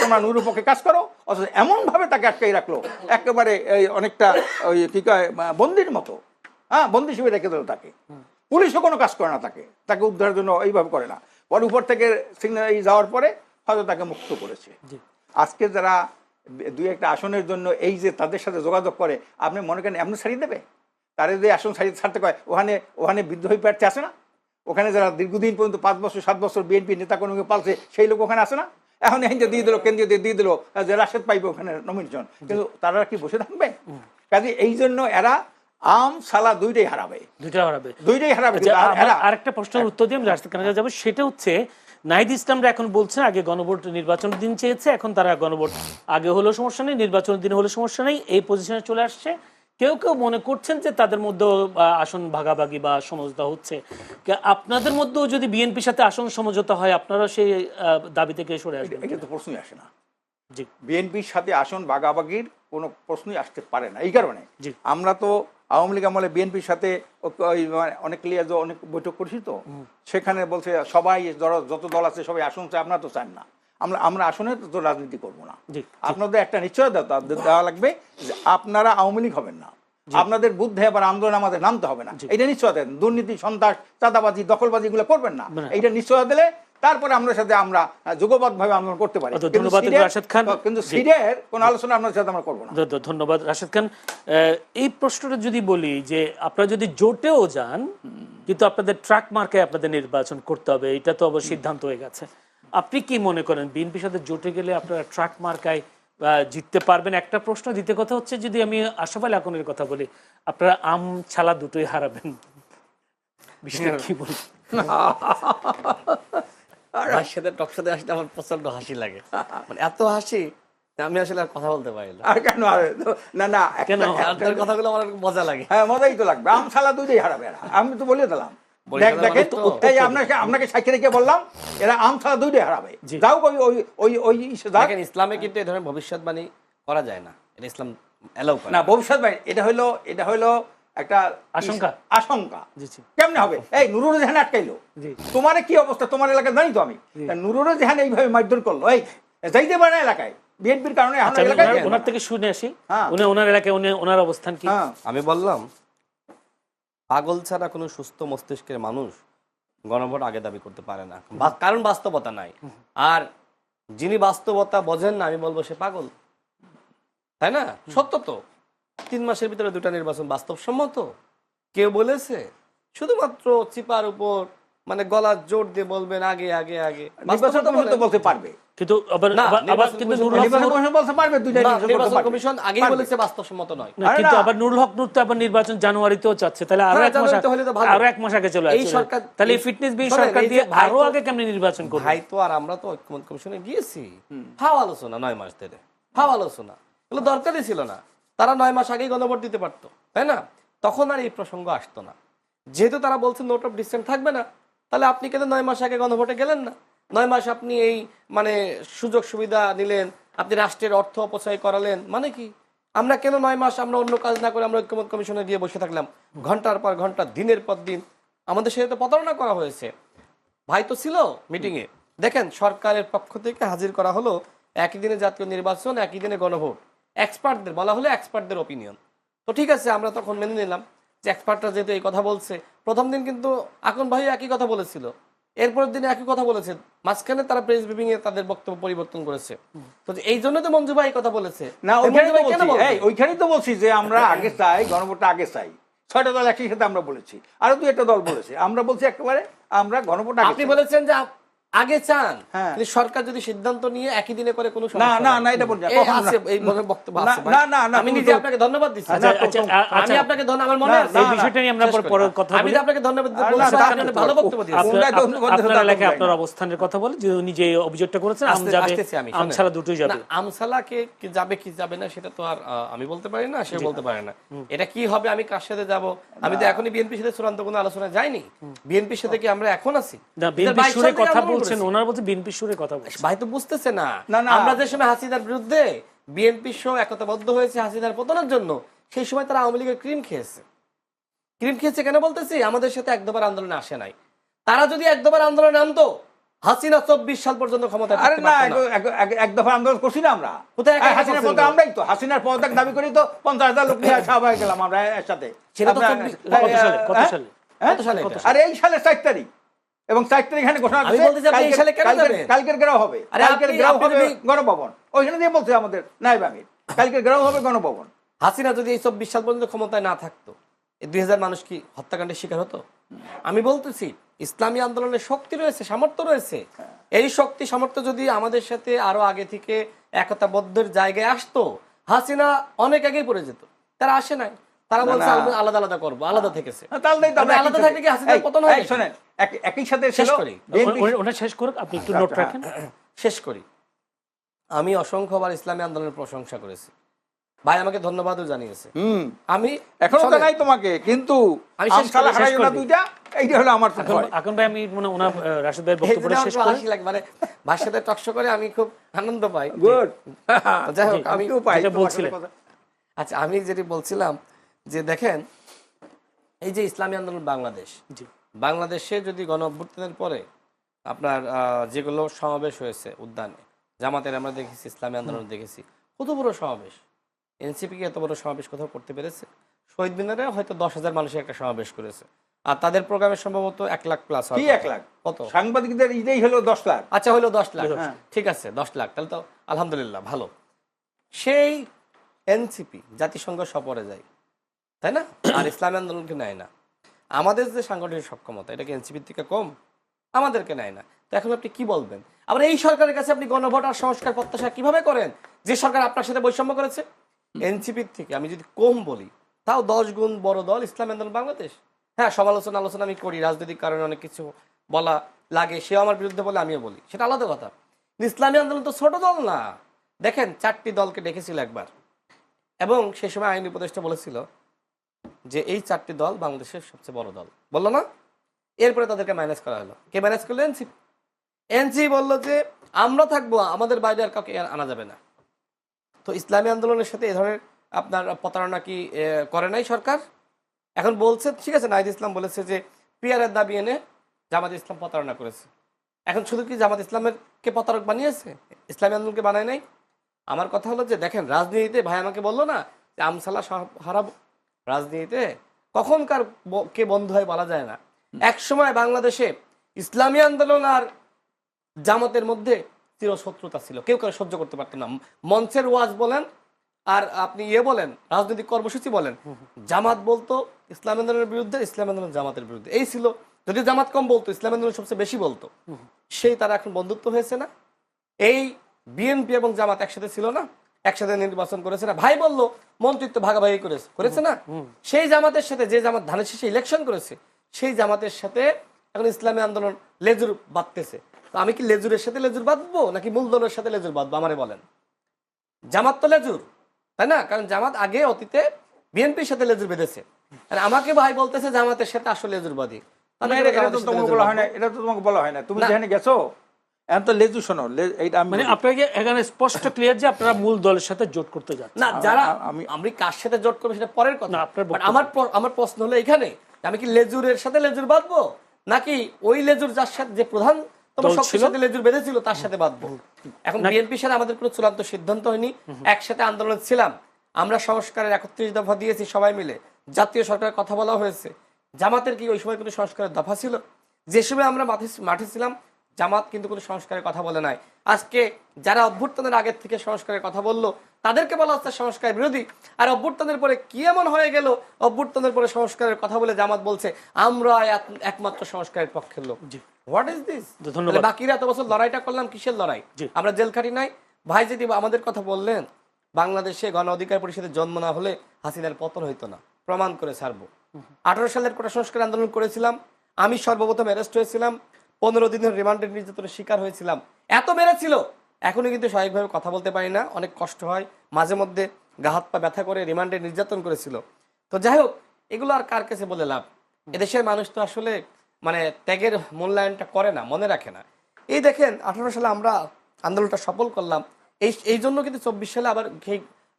তোমরা নুরুর পক্ষে কাজ করো, অথচ এমনভাবে তাকে আটকাই রাখলো একেবারে অনেকটা ওই কি কয় বন্দির মতো, হ্যাঁ বন্দি হিসেবে রেখে দিল তাকে। পুলিশও কোনো কাজ করে না তাকে উদ্ধারের জন্য এইভাবে করে না, পরে উপর থেকে সিগন্যাল যাওয়ার পরে হয়তো তাকে মুক্ত করেছে। আজকে যারা 2-1টা আসনের জন্য এই যে তাদের সাথে যোগাযোগ করে, আপনি মনে করেন এমনি ছাড়িয়ে দেবে? তারা যদি আসন ছাড়তে কয়, ওখানে বিদ্রোহী প্রার্থী আসে না? ওখানে যারা দীর্ঘদিন পর্যন্ত 5 বছর 7 বছর বিএনপি নেতা কর্মীকে পালছে, সেই লোক ওখানে আসে না? এখন যে দিয়ে দিল, কেন্দ্রীয় দিয়ে দিল যে রাশেদ পাইবে ওখানে নমিনেশন, কিন্তু তারা কি বসে থাকবে? কাজে এই জন্য এরা আম সালা দুইটাই হারাবে। আরেকটা প্রশ্নের উত্তর দিয়ে আমি রাশেদ খানের কাছে যাবো, সেটা হচ্ছে নাহিদ ইসলামরা এখন বলছেন আগে গণভোট নির্বাচনের দিন চেয়েছে, এখন তারা গণভোট আগে হলো সমস্যা নেই, নির্বাচনের দিন হলো সমস্যা নেই, এই পজিশনে চলে আসছে। কেউ কেউ মনে করছেন যে তাদের মধ্যে আসন ভাগাভাগি বা সমঝোতা হচ্ছে। আপনাদের মধ্যেও যদি বিএনপির সাথে আসন সমঝোতা হয়, আপনারা সেই দাবি থেকে সরে আসবেন? এটা তো প্রশ্নই আসে না। জি, বিএনপির সাথে আসন ভাগাভাগির কোনো প্রশ্নই আসতে পারে না। এই কারণে আমরা তো আওয়ামী লীগ আমলে বিএনপির সাথে অনেক অনেক বৈঠক করছি, তো সেখানে বলছে সবাই যত দল আছে সবাই আসন চায়, আপনারা তো চান না। আমরা আসনের তো রাজনীতি করবো না। আপনাদের একটা নিশ্চয়তা দেওয়া লাগবে যে আপনারা আওয়ামী লীগ হবেন না, আপনাদের বুদ্ধে আবার আন্দোলন আমাদের নামতে হবে না, এটা নিশ্চয়তা দেন। দুর্নীতি, সন্ত্রাস, চাঁদাবাজি, দখলবাজি এগুলো করবেন না, এইটা নিশ্চয়তা দিলে তারপরে আমরা সাথে আমরা যুগপৎ ভাবে আন্দোলন করতে পারি। ধন্যবাদ রাশেদ খান। কিন্তু সিটের কোনো আলোচনা আপনার সাথে আমরা করবো না। ধন্যবাদ রাশেদ খান। এই প্রশ্নটা যদি বলি যে আপনারা যদি জোটেও যান, কিন্তু আপনাদের ট্রাক মার্কায় আপনাদের নির্বাচন করতে হবে, এটা তো অবশ্য সিদ্ধান্ত হয়ে গেছে। আপনি কি মনে করেন বিএনপির সাথে জোটে গেলে আপনারা ট্রাক মার্কায় জিততে পারবেন? একটা প্রশ্ন। দ্বিতীয় কথা হচ্ছে, যদি আমি আশরাফ আলী আকনের কথা বলি, আপনারা আম ছালা দুটোই হারাবেন, বিষয়টা কি বলবেন? ভাইয়ের সাথে টক সাথে আসলে আমার প্রচন্ড হাসি লাগে, মানে এত হাসি আমি আসলে আর কথা বলতে পারি না। আর কেন? না কেন? আপনার কথাগুলো আমার মজা লাগে। হ্যাঁ, মজাই তো লাগবে। আম ছালা দুইটাই হারাবে এরা, আমি তো বলে দিলাম। আপনাকে সাক্ষী রেখে বললাম এরা আম ছাড়া দুইটাই হারাবে। যাও দেখেন, ইসলামে কিন্তু এই ধরনের ভবিষ্যৎবাণী করা যায় না, এটা ইসলাম এলাও করে না। ভবিষ্যৎবাণী এটা হইলো একটা আশঙ্কা। কেমনে হবে? এই নুরুল জাহান আটকাইলো, তোমার কি অবস্থা তোমার এলাকায় জানি তো আমি। নুরুল জাহান এইভাবে মারধর করলো, এই যাইতে পারে না এলাকায় বিএনপির কারণে। ওনার থেকে শুনে আসি, ওনার এলাকায় ওনার অবস্থান কি? আমি বললাম পাগল ছাড়া কোনো সুস্থ মস্তিষ্কের মানুষ গণভোট আগে দাবি করতে পারে না, কারণ বাস্তবতা নাই। আর যিনি বাস্তবতা বোঝেন না, আমি বলবো সে পাগল, তাই না? সত্য তো 3 মাসের ভিতরে 2টা নির্বাচন বাস্তবসম্মত। কেউ বলেছে? শুধুমাত্র চিপার উপর মানে গলা জোর দিয়ে বলবেন আগে আগে আগে, বলতে পারবে, কিন্তু কমিশন আগেই বলেছে বাস্তবসম্মত নয়। কিন্তু আবার নুরুল হক নূর তো আবার নির্বাচন জানুয়ারিতেও চাচ্ছে, তাহলে আরো এক মাস আগে চলে আসছে। তাহলে ফিটনেস বিল সরকার দিয়ে আরো আগে কেমনে নির্বাচন করবে? ভাই তো আর আমরা তো ঐক্যমত্য কমিশনে গিয়েছি, ফাও আলোচনা 9 মাস ধরে, ফাও আলোচনা, এগুলো দরকারই ছিল না। তারা 9 মাস আগেই গণভোট দিতে পারতো, তাই না? তখন আর এই প্রসঙ্গ আসতো না। যেহেতু তারা বলছেন নোট অফ ডিসেন্ট থাকবে না, তাহলে আপনি কেন 9 মাস আগে গণভোটে গেলেন না? 9 মাস আপনি এই মানে সুযোগ সুবিধা নিলেন, আপনি রাষ্ট্রের অর্থ অপচয় করালেন, মানে কি? আমরা কেন 9 মাস আমরা অন্য কাজ না করে আমরা ঐক্যমত্য কমিশনে গিয়ে বসে থাকলাম ঘন্টার পর ঘন্টা, দিনের পর দিন? আমাদের সাথে তো প্রতারণা করা হয়েছে। ভাই তো ছিল মিটিংয়ে, দেখেন সরকারের পক্ষ থেকে হাজির করা হলো একই দিনে জাতীয় নির্বাচন, একই দিনে গণভোট। এক্সপার্টদের বলা হলো এক্সপার্টদের ওপিনিয়ন। তো ঠিক আছে, আমরা তখন মেনে নিলাম যে এক্সপার্টরা যেহেতু এই কথা বলছে। প্রথম দিন কিন্তু আকন ভাই একই কথা বলেছিল, এরপরের দিনে একই কথা বলেছে, মাঝখানে তারা প্রেস ব্রিফিং এ তাদের বক্তব্য পরিবর্তন করেছে। তো এই জন্য তো মঞ্জু ভাই কথা বলেছে না, ওইখানেই তো বলছি যে আমরা আগে চাই, গণভোটটা আগে চাই। 6টা দল একই সাথে আমরা বলেছি, আরো 2-1টা দল বলেছে। আমরা বলছি একেবারে আমরা গণভোট আপনি বলেছেন যে আগে চান, কিন্তু সরকার যদি সিদ্ধান্ত নিয়ে একই দিনে করে কোনো না না না, এটা বলছি এই বক্তব্য আছে। আমি নিজে আপনাকে ধন্যবাদ দিচ্ছি। আমি আপনাকে আমার মনে আছে এই বিষয়টা নিয়ে আমরা পরে কথা বলি। আমি আপনাকে ধন্যবাদ বলছি, আপনি ভালো বক্তব্য দিয়েছেন। আপনার এলাকায় আপনার অবস্থানের কথা বলে যে উনি যে অভিযোগটা করেছেন আম যাবে, আম ছাড়া দুটোই যাবে। আমসালাকে কি যাবে কি যাবে না সেটা তো আর আমি বলতে পারি না, সে বলতে পারে না। এটা কি হবে, আমি কার সাথে যাব? আমি তো এখনই বিএনপির সাথে চূড়ান্ত কোনো আলোচনা যাইনি। বিএনপির সাথে কি আমরা এখন আছি? না, বিএনপির সুরে কথা বলছেন, ওনার বলতে বিএনপির সুরে কথা বলছেন। ভাই তো বুঝতেছে না, আমরা যে সময় হাসিনার বিরুদ্ধে বিএনপির সহ একতাবদ্ধ হয়েছে হাসিনার পতনের জন্য, সেই সময় তারা আওয়ামী লীগের ক্রিম খেয়েছে। ক্রিম খেয়েছে কেন বলতেছি, আমাদের সাথে এক দফার আন্দোলনে আসে নাই। তারা যদি এক দফার আন্দোলনে নামতো, হাসিনা 24 সাল পর্যন্ত ক্ষমতায় আরে থাকতে না, পারতো না। এক দফা আন্দোলন করছি না আমরা। কোথায় একা একা হাসিনার করছেন পদে তো? আমরাই তো, হাসিনার পদত্যাগ দাবি করি তো 50,000 লোক নিয়ে সবাই গেলাম আমরা এর সাথে। সেটা তো আপনার- 24 কত সালে কত হ্যাঁ? সালে কত সালে এটা? আরে এই সালের 4 তারিখ, এবং 4 তারিখ এখানে ঘোষণা আমি করছে বলতেছি আপনি এই সালে কেন যাবেন? কালকের গ্রাহ হবে, আরে কালকের আপনি- গ্রাহ আপনি হবে যদি- গণভবন, ওইখানে দিয়ে বলছে আমাদের নায়েব আমির, কালকের গ্রাহ হবে গণভবন। হাসিনা যদি এই 24 সাল পর্যন্ত ক্ষমতায় না থাকতো, এই 2000 মানুষ কি হত্যাকাণ্ডের শিকার হতো? আমি বলতেছি ইসলামী আন্দোলনের শক্তি রয়েছে, সামর্থ্য রয়েছে। এই শক্তি সামর্থ্য যদি আমাদের সাথে আরো আগে থেকে একতাবদ্ধের জায়গায় আসতো, হাসিনা অনেক আগেই পড়ে যেত। তারা আসে নাই, তারা বলছে না। আমরা আলাদা আলাদা করবো, আলাদা থেকেছে। তাহলে তো আমরা আলাদা একই থাকলে কি সাথে- হাসিনার এই- পতন হয়? এই শোনেন, একই সাথে শেষ ছিল করি। BNP ওটা শেষ করুক, আপনি একটু নোট রাখেন। শেষ করি। আমি অসংখ্যবার ইসলামী আন্দোলনের প্রশংসা করেছি, ভাই আমাকে ধন্যবাদও জানিয়েছে। আমি এখনো তো শোনেন, নাই তোমাকে, কিন্তু আমি শেষ আমসালা করি, শেষ হারাইও না করি। দুইটা, এইটা হলো আমার এখন ভয়। এখন ভাই আমি মনে হয় ওনার রাশেদ ভাইয়ের এই বক্তব্যটা জন্য শেষ আমার করি। হাসি লাগে, মানে ভাইয়ের সাথে টকশো করে আমি খুব আনন্দ পাই। গুড। যাই হোক, আমি আমিও পাই যেটা তোমার বলছিলেন। সাথে কথা। আচ্ছা, আমি যেটি বলছিলাম যে দেখেন, এই যে ইসলামী আন্দোলন জি। বাংলাদেশে যদি গণ অভ্যুত্থানের পরে আপনার যেগুলো সমাবেশ হয়েছে উদ্যানে, জামাতের আমরা দেখেছি, ইসলামী আন্দোলন দেখেছি, কত বড় সমাবেশ। এনসিপি কি এত বড় সমাবেশ কোথাও করতে পেরেছে? শহীদ মিনারে হয়তো 10,000 মানুষের একটা সমাবেশ করেছে, আর তাদের প্রোগ্রামের সম্ভবত 1 লাখ প্লাস। কি 1 লাখ? কত? সাংবাদিকদের ইটাই হলো 10 লাখ। আচ্ছা, হলো 10 লাখ। হ্যাঁ। ঠিক আছে, 10 লাখ, তাহলে তো আলহামদুলিল্লাহ ভালো। সেই এনসিপি জাতিসংঘ সফরে যায়, তাই না? আর ইসলামী আন্দোলনকে নেয় না। আমাদের যে সাংগঠনিক সক্ষমতা, এটা কি এনসিপির থেকে কম? আমাদেরকে নেয় না। তো এখন আপনি কি বলবেন? আবার এই সরকারের কাছে আপনি গণভোট আর সংস্কার প্রত্যাশা কিভাবে করেন, যে সরকার আপনার সাথে বৈষম্য করেছে? এনসিপির থেকে আমি যদি কম বলি, তাও 10 গুণ বড় দল ইসলামী আন্দোলন বাংলাদেশ। হ্যাঁ, সমালোচনা আলোচনা আমি করি, রাজনৈতিক কারণে অনেক কিছু বলা লাগে, সেও আমার বিরুদ্ধে বলে আমিও বলি, সেটা আলাদা কথা। কিন্তু ইসলামী আন্দোলন তো ছোট দল না। দেখেন, 4টি দলকে ডেকেছিল একবার, এবং সে সময় আইন উপদেষ্টা বলেছিল যে এই 4টি দল বাংলাদেশের সবচেয়ে বড় দল, বললো না? এরপরে তাদেরকে ম্যানেজ করা হলো। কে ম্যানেজ করলো? এনসিপি। এনসিপি বললো যে আমরা থাকবো, আমাদের বাইরে আর কাউকে আনা যাবে না। তো ইসলামী আন্দোলনের সাথে এ ধরনের আপনার প্রতারণা কি করে নাই সরকার? এখন বলছে ঠিক আছে, নাহিদ ইসলাম বলেছে যে পিয়ারের দাবি এনে জামাত ইসলাম প্রতারণা করেছে। এখন শুধু কি জামাত ইসলামের কে প্রতারক বানিয়েছে, ইসলামী আন্দোলনকে বানায় নাই? আমার কথা হলো যে দেখেন, রাজনীতিতে ভাই আমাকে বললো না যে আমসালা হারাবো, রাজনীতিতে কখনকার কে বন্ধু হয় বলা যায় না। এক সময় বাংলাদেশে ইসলামী আন্দোলন আর জামাতের মধ্যে চিরশত্রুতা ছিল, কেউ কেউ সহ্য করতে পারতো না। মঞ্চের ওয়াজ বলেন আর আপনি বলেন, রাজনৈতিক কর্মসূচি বলেন, জামাত বলতো ইসলামী আন্দোলনের বিরুদ্ধে, ইসলামী আন্দোলন জামাতের বিরুদ্ধে, এই ছিল। যদি জামাত কম বলতো, ইসলামী আন্দোলন সবচেয়ে বেশি বলতো। সেই তারা এখন বন্ধুত্ব হয়েছে না? এই বিএনপি এবং জামাত একসাথে ছিল না, একসাথে নির্বাচন করেছে না, ভাই বললো মন্ত্রিত্ব ভাগাভাগি করেছে না? সেই জামাতের সাথে, যে জামাত ধানের শেষে ইলেকশন করেছে, সেই জামাতের সাথে এখন ইসলামী আন্দোলন লেজুর বাঁধতেছে। তো আমি কি লেজুরের সাথে লেজুর বাঁধবো, নাকি মূলধনের সাথে লেজুর বাঁধবো? আমারে বলেন। জামাত তো লেজুর, তাই না? কারণ জামাত আগে অতীতে বিএনপির সাথে লেজুর বেঁধেছে, আর আমাকে ভাই বলতেছে জামাতের সাথে আসলে লেজুর বাঁধি। না, এটা তো তোমাকে বলা হয় না, এটা তো তোমাকে বলা হয় না। তুমি যেখানে গেছো, এখন তো লেজু শোনো, এইটা আমি মানে আপনাকে এখানে স্পষ্ট ক্লিয়ার যে আপনারা মূল দলের সাথে জোট করতে যাচ্ছেন। না, যারা আমি- আমি কার সাথে জোট করবো সেটা পরের কথা। না, আপনার But আমার প্রশ্ন হলো এখানে, আমি কি লেজুরের সাথে লেজুর বাঁধবো, নাকি ওই লেজুর যার সাথে, যে প্রধান দল ছিল, শক্তিশালী লেজুর বেঁধেছিল, তার সাথে বাঁধবো? এখন বিএনপির সাথে আমাদের কোনো চূড়ান্ত সিদ্ধান্ত হয়নি। একসাথে আন্দোলন ছিলাম আমরা, সংস্কারের 31 দফা দিয়েছি সবাই মিলে, জাতীয় সরকারের কথা বলা হয়েছে। জামাতের কি ওই সময় কোনো সংস্কারের দফা ছিল? যে সময় আমরা মাঠে ছিলাম, জামাত কিন্তু কোনো সংস্কারের কথা বলে নাই। আজকে যারা অভ্যুত্থানের আগের থেকে সংস্কারের কথা বললো, তাদেরকে বলা হচ্ছে সংস্কার বিরোধী। আর অভ্যুত্থানের পরে কি এমন হয়ে গেল, অভ্যুত্থানের পরে সংস্কারের কথা বলে জামাত বলছে আমরা একমাত্র সংস্কারের পক্ষের লোক। What is this? ধন্যবাদ। বাকিরা এত বছর লড়াইটা করলাম, কিসের লড়াই? জি। আমরা জেল খাটি নাই? ভাই যদি আমাদের কথা বললেন, বাংলাদেশে গণ অধিকার পরিষদের জন্ম না হলে হাসিনার পতন হইতো না, প্রমাণ করে ছাড়বো। 18 সালের কোটা সংস্কার আন্দোলন করেছিলাম, আমি সর্বপ্রথম অ্যারেস্ট হয়েছিলাম, 15 দিনের রিমান্ডের নির্যাতনের শিকার হয়েছিলাম। এত মেরেছিল, এখনো কিন্তু স্বাভাবিকভাবে কথা বলতে পারি না, অনেক কষ্ট হয়, মাঝে মধ্যে গা হাত পা ব্যথা করে, রিমান্ডে নির্যাতন করেছিল। তো যাই হোক, এগুলো আর কার কাছে বলে লাভ? এদেশের মানুষ তো আসলে মানে ত্যাগের মূল্যায়নটা করে না, মনে রাখে না। এই দেখেন, 18 সালে আমরা আন্দোলনটা সফল করলাম, এই জন্য কিন্তু 24 সালে আবার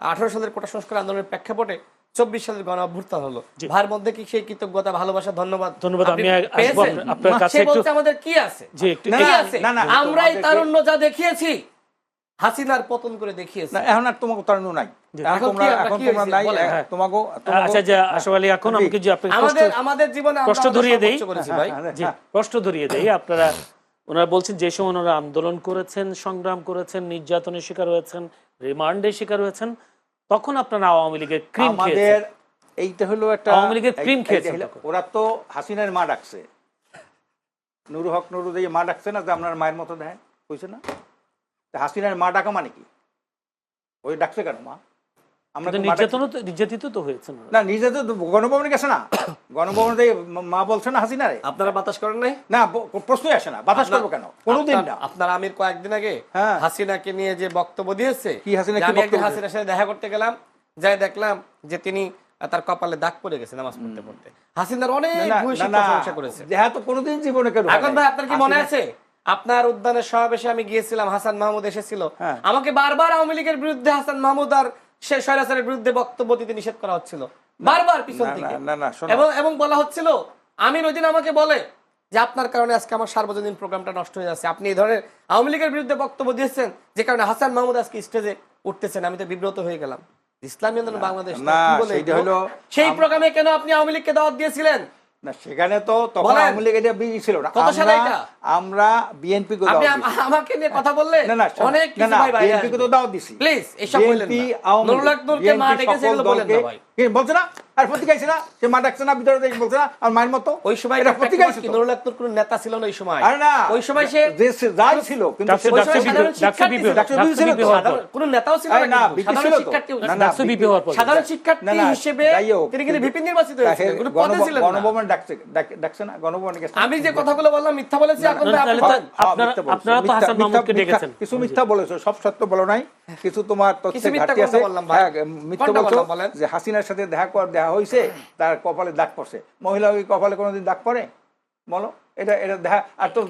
18 সালের কোটা সংস্কার আন্দোলনের প্রেক্ষাপটে 24 সালের গণ অভ্যুত্থান হলো, জি। ভাইয়ের মধ্যে কি সেই কৃতজ্ঞতা, ভালোবাসা, ধন্যবাদ ধন্যবাদ। আপনি আমি আসবো পেয়েছেন? আপনার কাছে সে একটু। বলছে আমাদের কি আছে, জি, একটু কি না, আছে? না, না, আমরাই তোমাদেরকে- তারুণ্য যা দেখিয়েছি, হাসিনার পতন করে দেখিয়েছি। না, এখন আর তোমাকে তাড়ানো নাই। এখন এখন তোমরা কি আমরা এখন কি তোমরা হয়েছে? নাই, বলেন। তোমাকে আচ্ছা, যে আশরাফ আলী, এখন আমি কি যে আপনাকে আমাদের জীবনে আমরা কষ্ট আমাদের ধরিয়ে দেই। সর্বোচ্চ করেছি ভাই। জি, কষ্ট ধরিয়ে দেই। আপনারা, ওনারা বলছেন যে সময় ওনারা আন্দোলন করেছেন, সংগ্রাম করেছেন, নির্যাতনের শিকার হয়েছেন, রিমান্ডের শিকার হয়েছেন, তখন আপনারা আওয়ামী লীগের ক্রিম আমাদের খেয়েছেন। এইটা হলো একটা আওয়ামী লীগের ক্রিম এইটা খেয়েছেন হলো- তখন। ওরা তো হাসিনার মা ডাকছে, নুরু হক নুরু দিয়ে মা ডাকছে না, যে আপনার মায়ের মতো দেয়, বুঝছে না? তা হাসিনার মা ডাকা মানে কি? ওই ডাকছে কেন মা? আমরা কিন্তু তো মা ডাকছি- নির্যাতিত তো হয়েছেন ওনারা। না, নিজে তো গণভবনে গেছে না, গণভবনে দিয়ে মা বলছে না হাসিনারে। আপনারা বাতাস করেন নাই? না, প্রশ্নই আসে না, বাতাস করবো কেন? কোনোদিন না। আপনার আমির কয়েকদিন আগে হ্যাঁ। হাসিনাকে নিয়ে যে বক্তব্য দিয়েছে, কি হাসিনা যে কি আমি একদিন বক্তব্য হাসিনার সাথে দেখা করতে গেলাম, যাই দেখলাম যে তিনি তার কপালে দাগ পড়ে গেছে নামাজ পড়তে পড়তে। হাসিনার অনেক না, ভূয়সী না, প্রশংসা করেছে। দেহা তো কোনোদিন জীবনে কেন হয় এখন নাই। ভাই আপনার কি মনে হাসিনা- আছে, আপনার উদ্যানের সমাবেশে আমি গিয়েছিলাম, হাসান মাহমুদ এসেছিল, হ্যাঁ। আমাকে বারবার আওয়ামী লীগের বিরুদ্ধে, হাসান মাহমুদ আর শেখ স্বৈরাচারের বিরুদ্ধে বক্তব্য দিতে নিষেধ করা হচ্ছিল, বারবার পিছন না, থেকে। না, না, শোনো। এবং বলা হচ্ছিল, আমির ওইদিন আমাকে বলে যে আপনার কারণে আজকে আমার সার্বজনীন প্রোগ্রামটা নষ্ট হয়ে যাচ্ছে, আপনি এই ধরনের আওয়ামী লীগের বিরুদ্ধে বক্তব্য দিয়েছেন, যে কারণে হাসান মাহমুদ আজকে স্টেজে উঠতেছেন। আমি তো বিব্রত হয়ে গেলাম। ইসলামী আন্দোলন বাংলাদেশ না, কি বলে সেইটা এগুলো? হলো সেই প্রোগ্রামে কেন আপনি আওয়ামী লীগকে দাওয়াত দিয়েছিলেন? না, সেখানে তো তখন বলেন। আওয়ামী লীগ এটা বিজি ছিল না। কত সালে আমরা- এটা? আমরা বিএনপি কে আপনি দাওয়াত দিছি। আমাকে নিয়ে কথা বললে না, না, শোনো। অনেক না, কিছু না, ভাই বাইরে BNP কে তো আসবে। দাওয়াত দিছি। প্লিজ এসব বললেন BNP, না। আওয়ামী লীগ, নুরুল হককে মা BNP ডেকেছে, এগুলো সকল বলেন না দলকে- ভাই। কি বলছে না? আর প্রতিকাইছে না, সে মা ডাকছে না, ভিতরে দেখে বলছে না, আর মায়ের মতো। ওই সময় এটা প্রতিকাইছে তো। নুরুল হকর কোনো নেতা ছিল না ওই সময়। আরে না, ওই সময় সে যাই ছিল, কিন্তু ডাকসু- সে- ওই সময় ডাকসু সাধারণ বিপ্লব- শিক্ষার্থী ছিল। ডাকসু বিপ্লব ছিল তো। সাধারণ কোনো নেতাও ছিল আরে না না, কিন্তু। বিপি সাধারণ ছিল তো। শিক্ষার্থী, না, না, ডাকসু বিপি হওয়ার পর। সাধারণ শিক্ষার্থী না, না, হিসেবে যাই হোক, তিনি কিন্তু ভিপি নির্বাচিত হয়েছিলেন, কোনো পদে ছিলেন না। গণভবন ডাকছে না, গণভবনে গেছে না। আমি যে কথাগুলো বললাম মিথ্যা বলেছি এখন ভাই তাহলে আপনি তো বলেন। আপনারা তো হাসান মাহমুদকে ডেকেছেন। কিছু মিথ্যা বলেছো, সব সত্য বলো নাই, কিছু তোমার তথ্যে কিছু মিথ্যা ঘাটতি আছে। কোনটা বললাম ভাই? হ্যাঁ, মিথ্যা কোনটা বলছো বললাম বলেন? যে হাসিনার সাথে দেখা হয়েছে, তার কপালে দাগ পড়ছে। মহিলা ওই কপালে কোনোদিন দাগ পড়ে? বলো, এটা এটা দেখা। আর তো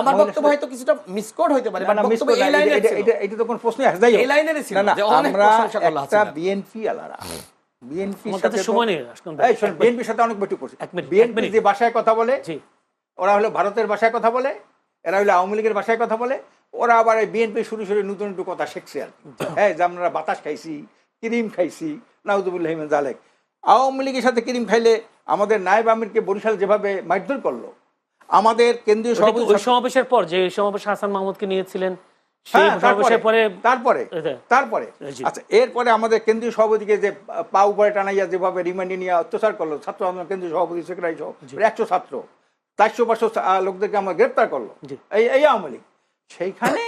আমার বক্তব্য হয়তো কিছুটা মিসকোড হইতে পারে, বাট বক্তব্য এই লাইনের ছিল। এটা তো কোনো প্রশ্নই আসে। যাই হোক। এই লাইনেরই ছিল, না, না, যে অনেক আমরা প্রশংসা করলো একটা হাসিনার। বিএনপি আলারা, বিএনপির আমার সাথে কাছে সময় নেই, আসলাম ভাই। বিএনপির সাথে অনেক বৈঠক করছি। এক মিনিট, বিএনপি যে ভাষায় কথা বলে, জি। ওরা হলো ভারতের ভাষায় কথা বলে, এরা হলো আওয়ামী লীগের ভাষায় কথা বলে। ওরা আবার এই বিএনপি শুরু নতুন নতুন কথা শিখছে আর কি। হ্যাঁ, যে আমরা বাতাস খাইছি, ক্রিম খাইছি, নাউজুবিল্লাহ মিন যালিক। আওয়ামী লীগের সাথে ক্রিম খাইলে আমাদের নায়েব আমিরকে বরিশাল যেভাবে মারধর করলো, আমাদের কেন্দ্রীয় ওটা কি সভাপতি ওই সমাবেশের পর, যে সমাবেশ হাসান মাহমুদকে নিয়েছিলেন, সেই হ্যাঁ, সমাবেশের পরে তারপরে তারপরে জি। আচ্ছা, এরপরে আমাদের কেন্দ্রীয় সভাপতিকে যে পা উপরে টানাইয়া যেভাবে রিমান্ডে নিয়ে অত্যাচার করলো, ছাত্র আন্দোলন কেন্দ্রীয় সভাপতি সেক্রেটারি সহ 100 ছাত্র, 400-500 লোকদেরকে আমরা গ্রেপ্তার করলো জি। এই আওয়ামী লীগ। সেইখানে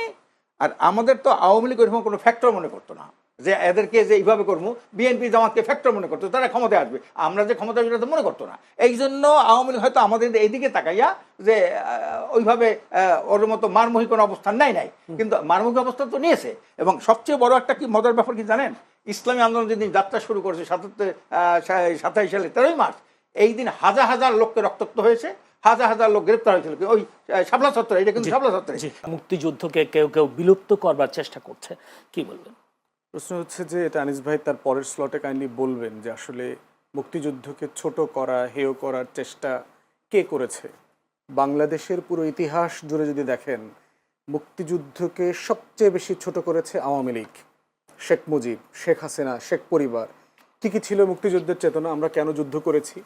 আর আমাদের তো আওয়ামী লীগ ওইরকম কোনো ফ্যাক্টর মনে করতো না, যে এদেরকে যে এইভাবে করবো। বিএনপি জামাতকে ফ্যাক্টর মনে করতো, তারা ক্ষমতায় আসবে, আমরা যে ক্ষমতা আসবে তো মনে করতো না। এই জন্য আওয়ামী লীগ হয়তো আমাদের এইদিকে তাকাইয়া যে ওইভাবে ওর মতো মারমুখী কোনো অবস্থান নাই, কিন্তু মারমুখী অবস্থান তো নিয়েছে। এবং সবচেয়ে বড় একটা কি মজার ব্যাপার কি জানেন, ইসলামী আন্দোলন যেদিন যাত্রা শুরু করেছে 27 সালে 13ই মার্চ, এই দিন হাজার হাজার লোককে রক্তাক্ত হয়েছে, হাজার হাজার লোক গ্রেপ্তার হয়েছিল। ওই শাপলা চত্বরে, এটা কিন্তু শাপলা চত্বরে। জি, মুক্তিযুদ্ধকে কেউ কেউ বিলুপ্ত করবার চেষ্টা করছে, কি বলবেন? প্রশ্ন হচ্ছে যে এটা আনিস ভাই তার পরের স্লটে কাইন্ডলি বলবেন যে আসলে মুক্তিযুদ্ধকে ছোট করা, হেয় করার চেষ্টা কে করেছে। বাংলাদেশের পুরো ইতিহাস জুড়ে যদি দেখেন, মুক্তিযুদ্ধকে সবচেয়ে বেশি ছোট করেছে আওয়ামী লীগ, শেখ মুজিব, শেখ হাসিনা, শেখ পরিবার। কী ছিল মুক্তিযুদ্ধের চেতনা, আমরা কেন যুদ্ধ করেছি?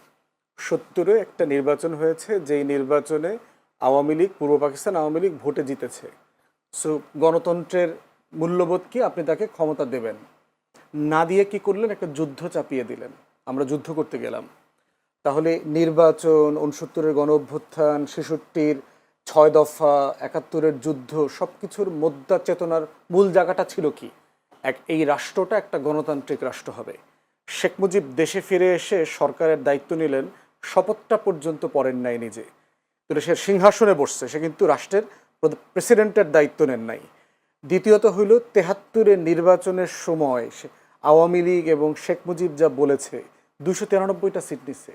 70-এ একটা নির্বাচন হয়েছে, যেই নির্বাচনে আওয়ামী লীগ, পূর্ব পাকিস্তান আওয়ামী লীগ ভোটে জিতেছে। সো গণতন্ত্রের মূল্যবোধ কি, আপনি তাকে ক্ষমতা দেবেন না দিয়ে কি করলেন, একটা যুদ্ধ চাপিয়ে দিলেন, আমরা যুদ্ধ করতে গেলাম। তাহলে নির্বাচন, 69-এর গণ অভ্যুত্থান, 66-র 6 দফা, 71-এর যুদ্ধ, সব কিছুর মুদ্রা চেতনার মূল জায়গাটা ছিল কি, এই রাষ্ট্রটা একটা গণতান্ত্রিক রাষ্ট্র হবে। শেখ মুজিব দেশে ফিরে এসে সরকারের দায়িত্ব নিলেন, শপথটা পর্যন্ত পড়েন নাই নিজে, তো সে সিংহাসনে বসছে, সে কিন্তু রাষ্ট্রের প্রেসিডেন্টের দায়িত্ব নেন নাই। দ্বিতীয়ত হইল 73-এর নির্বাচনের সময় আওয়ামী লীগ এবং শেখ মুজিব যা বলেছে, 293টা সিট নিচ্ছে,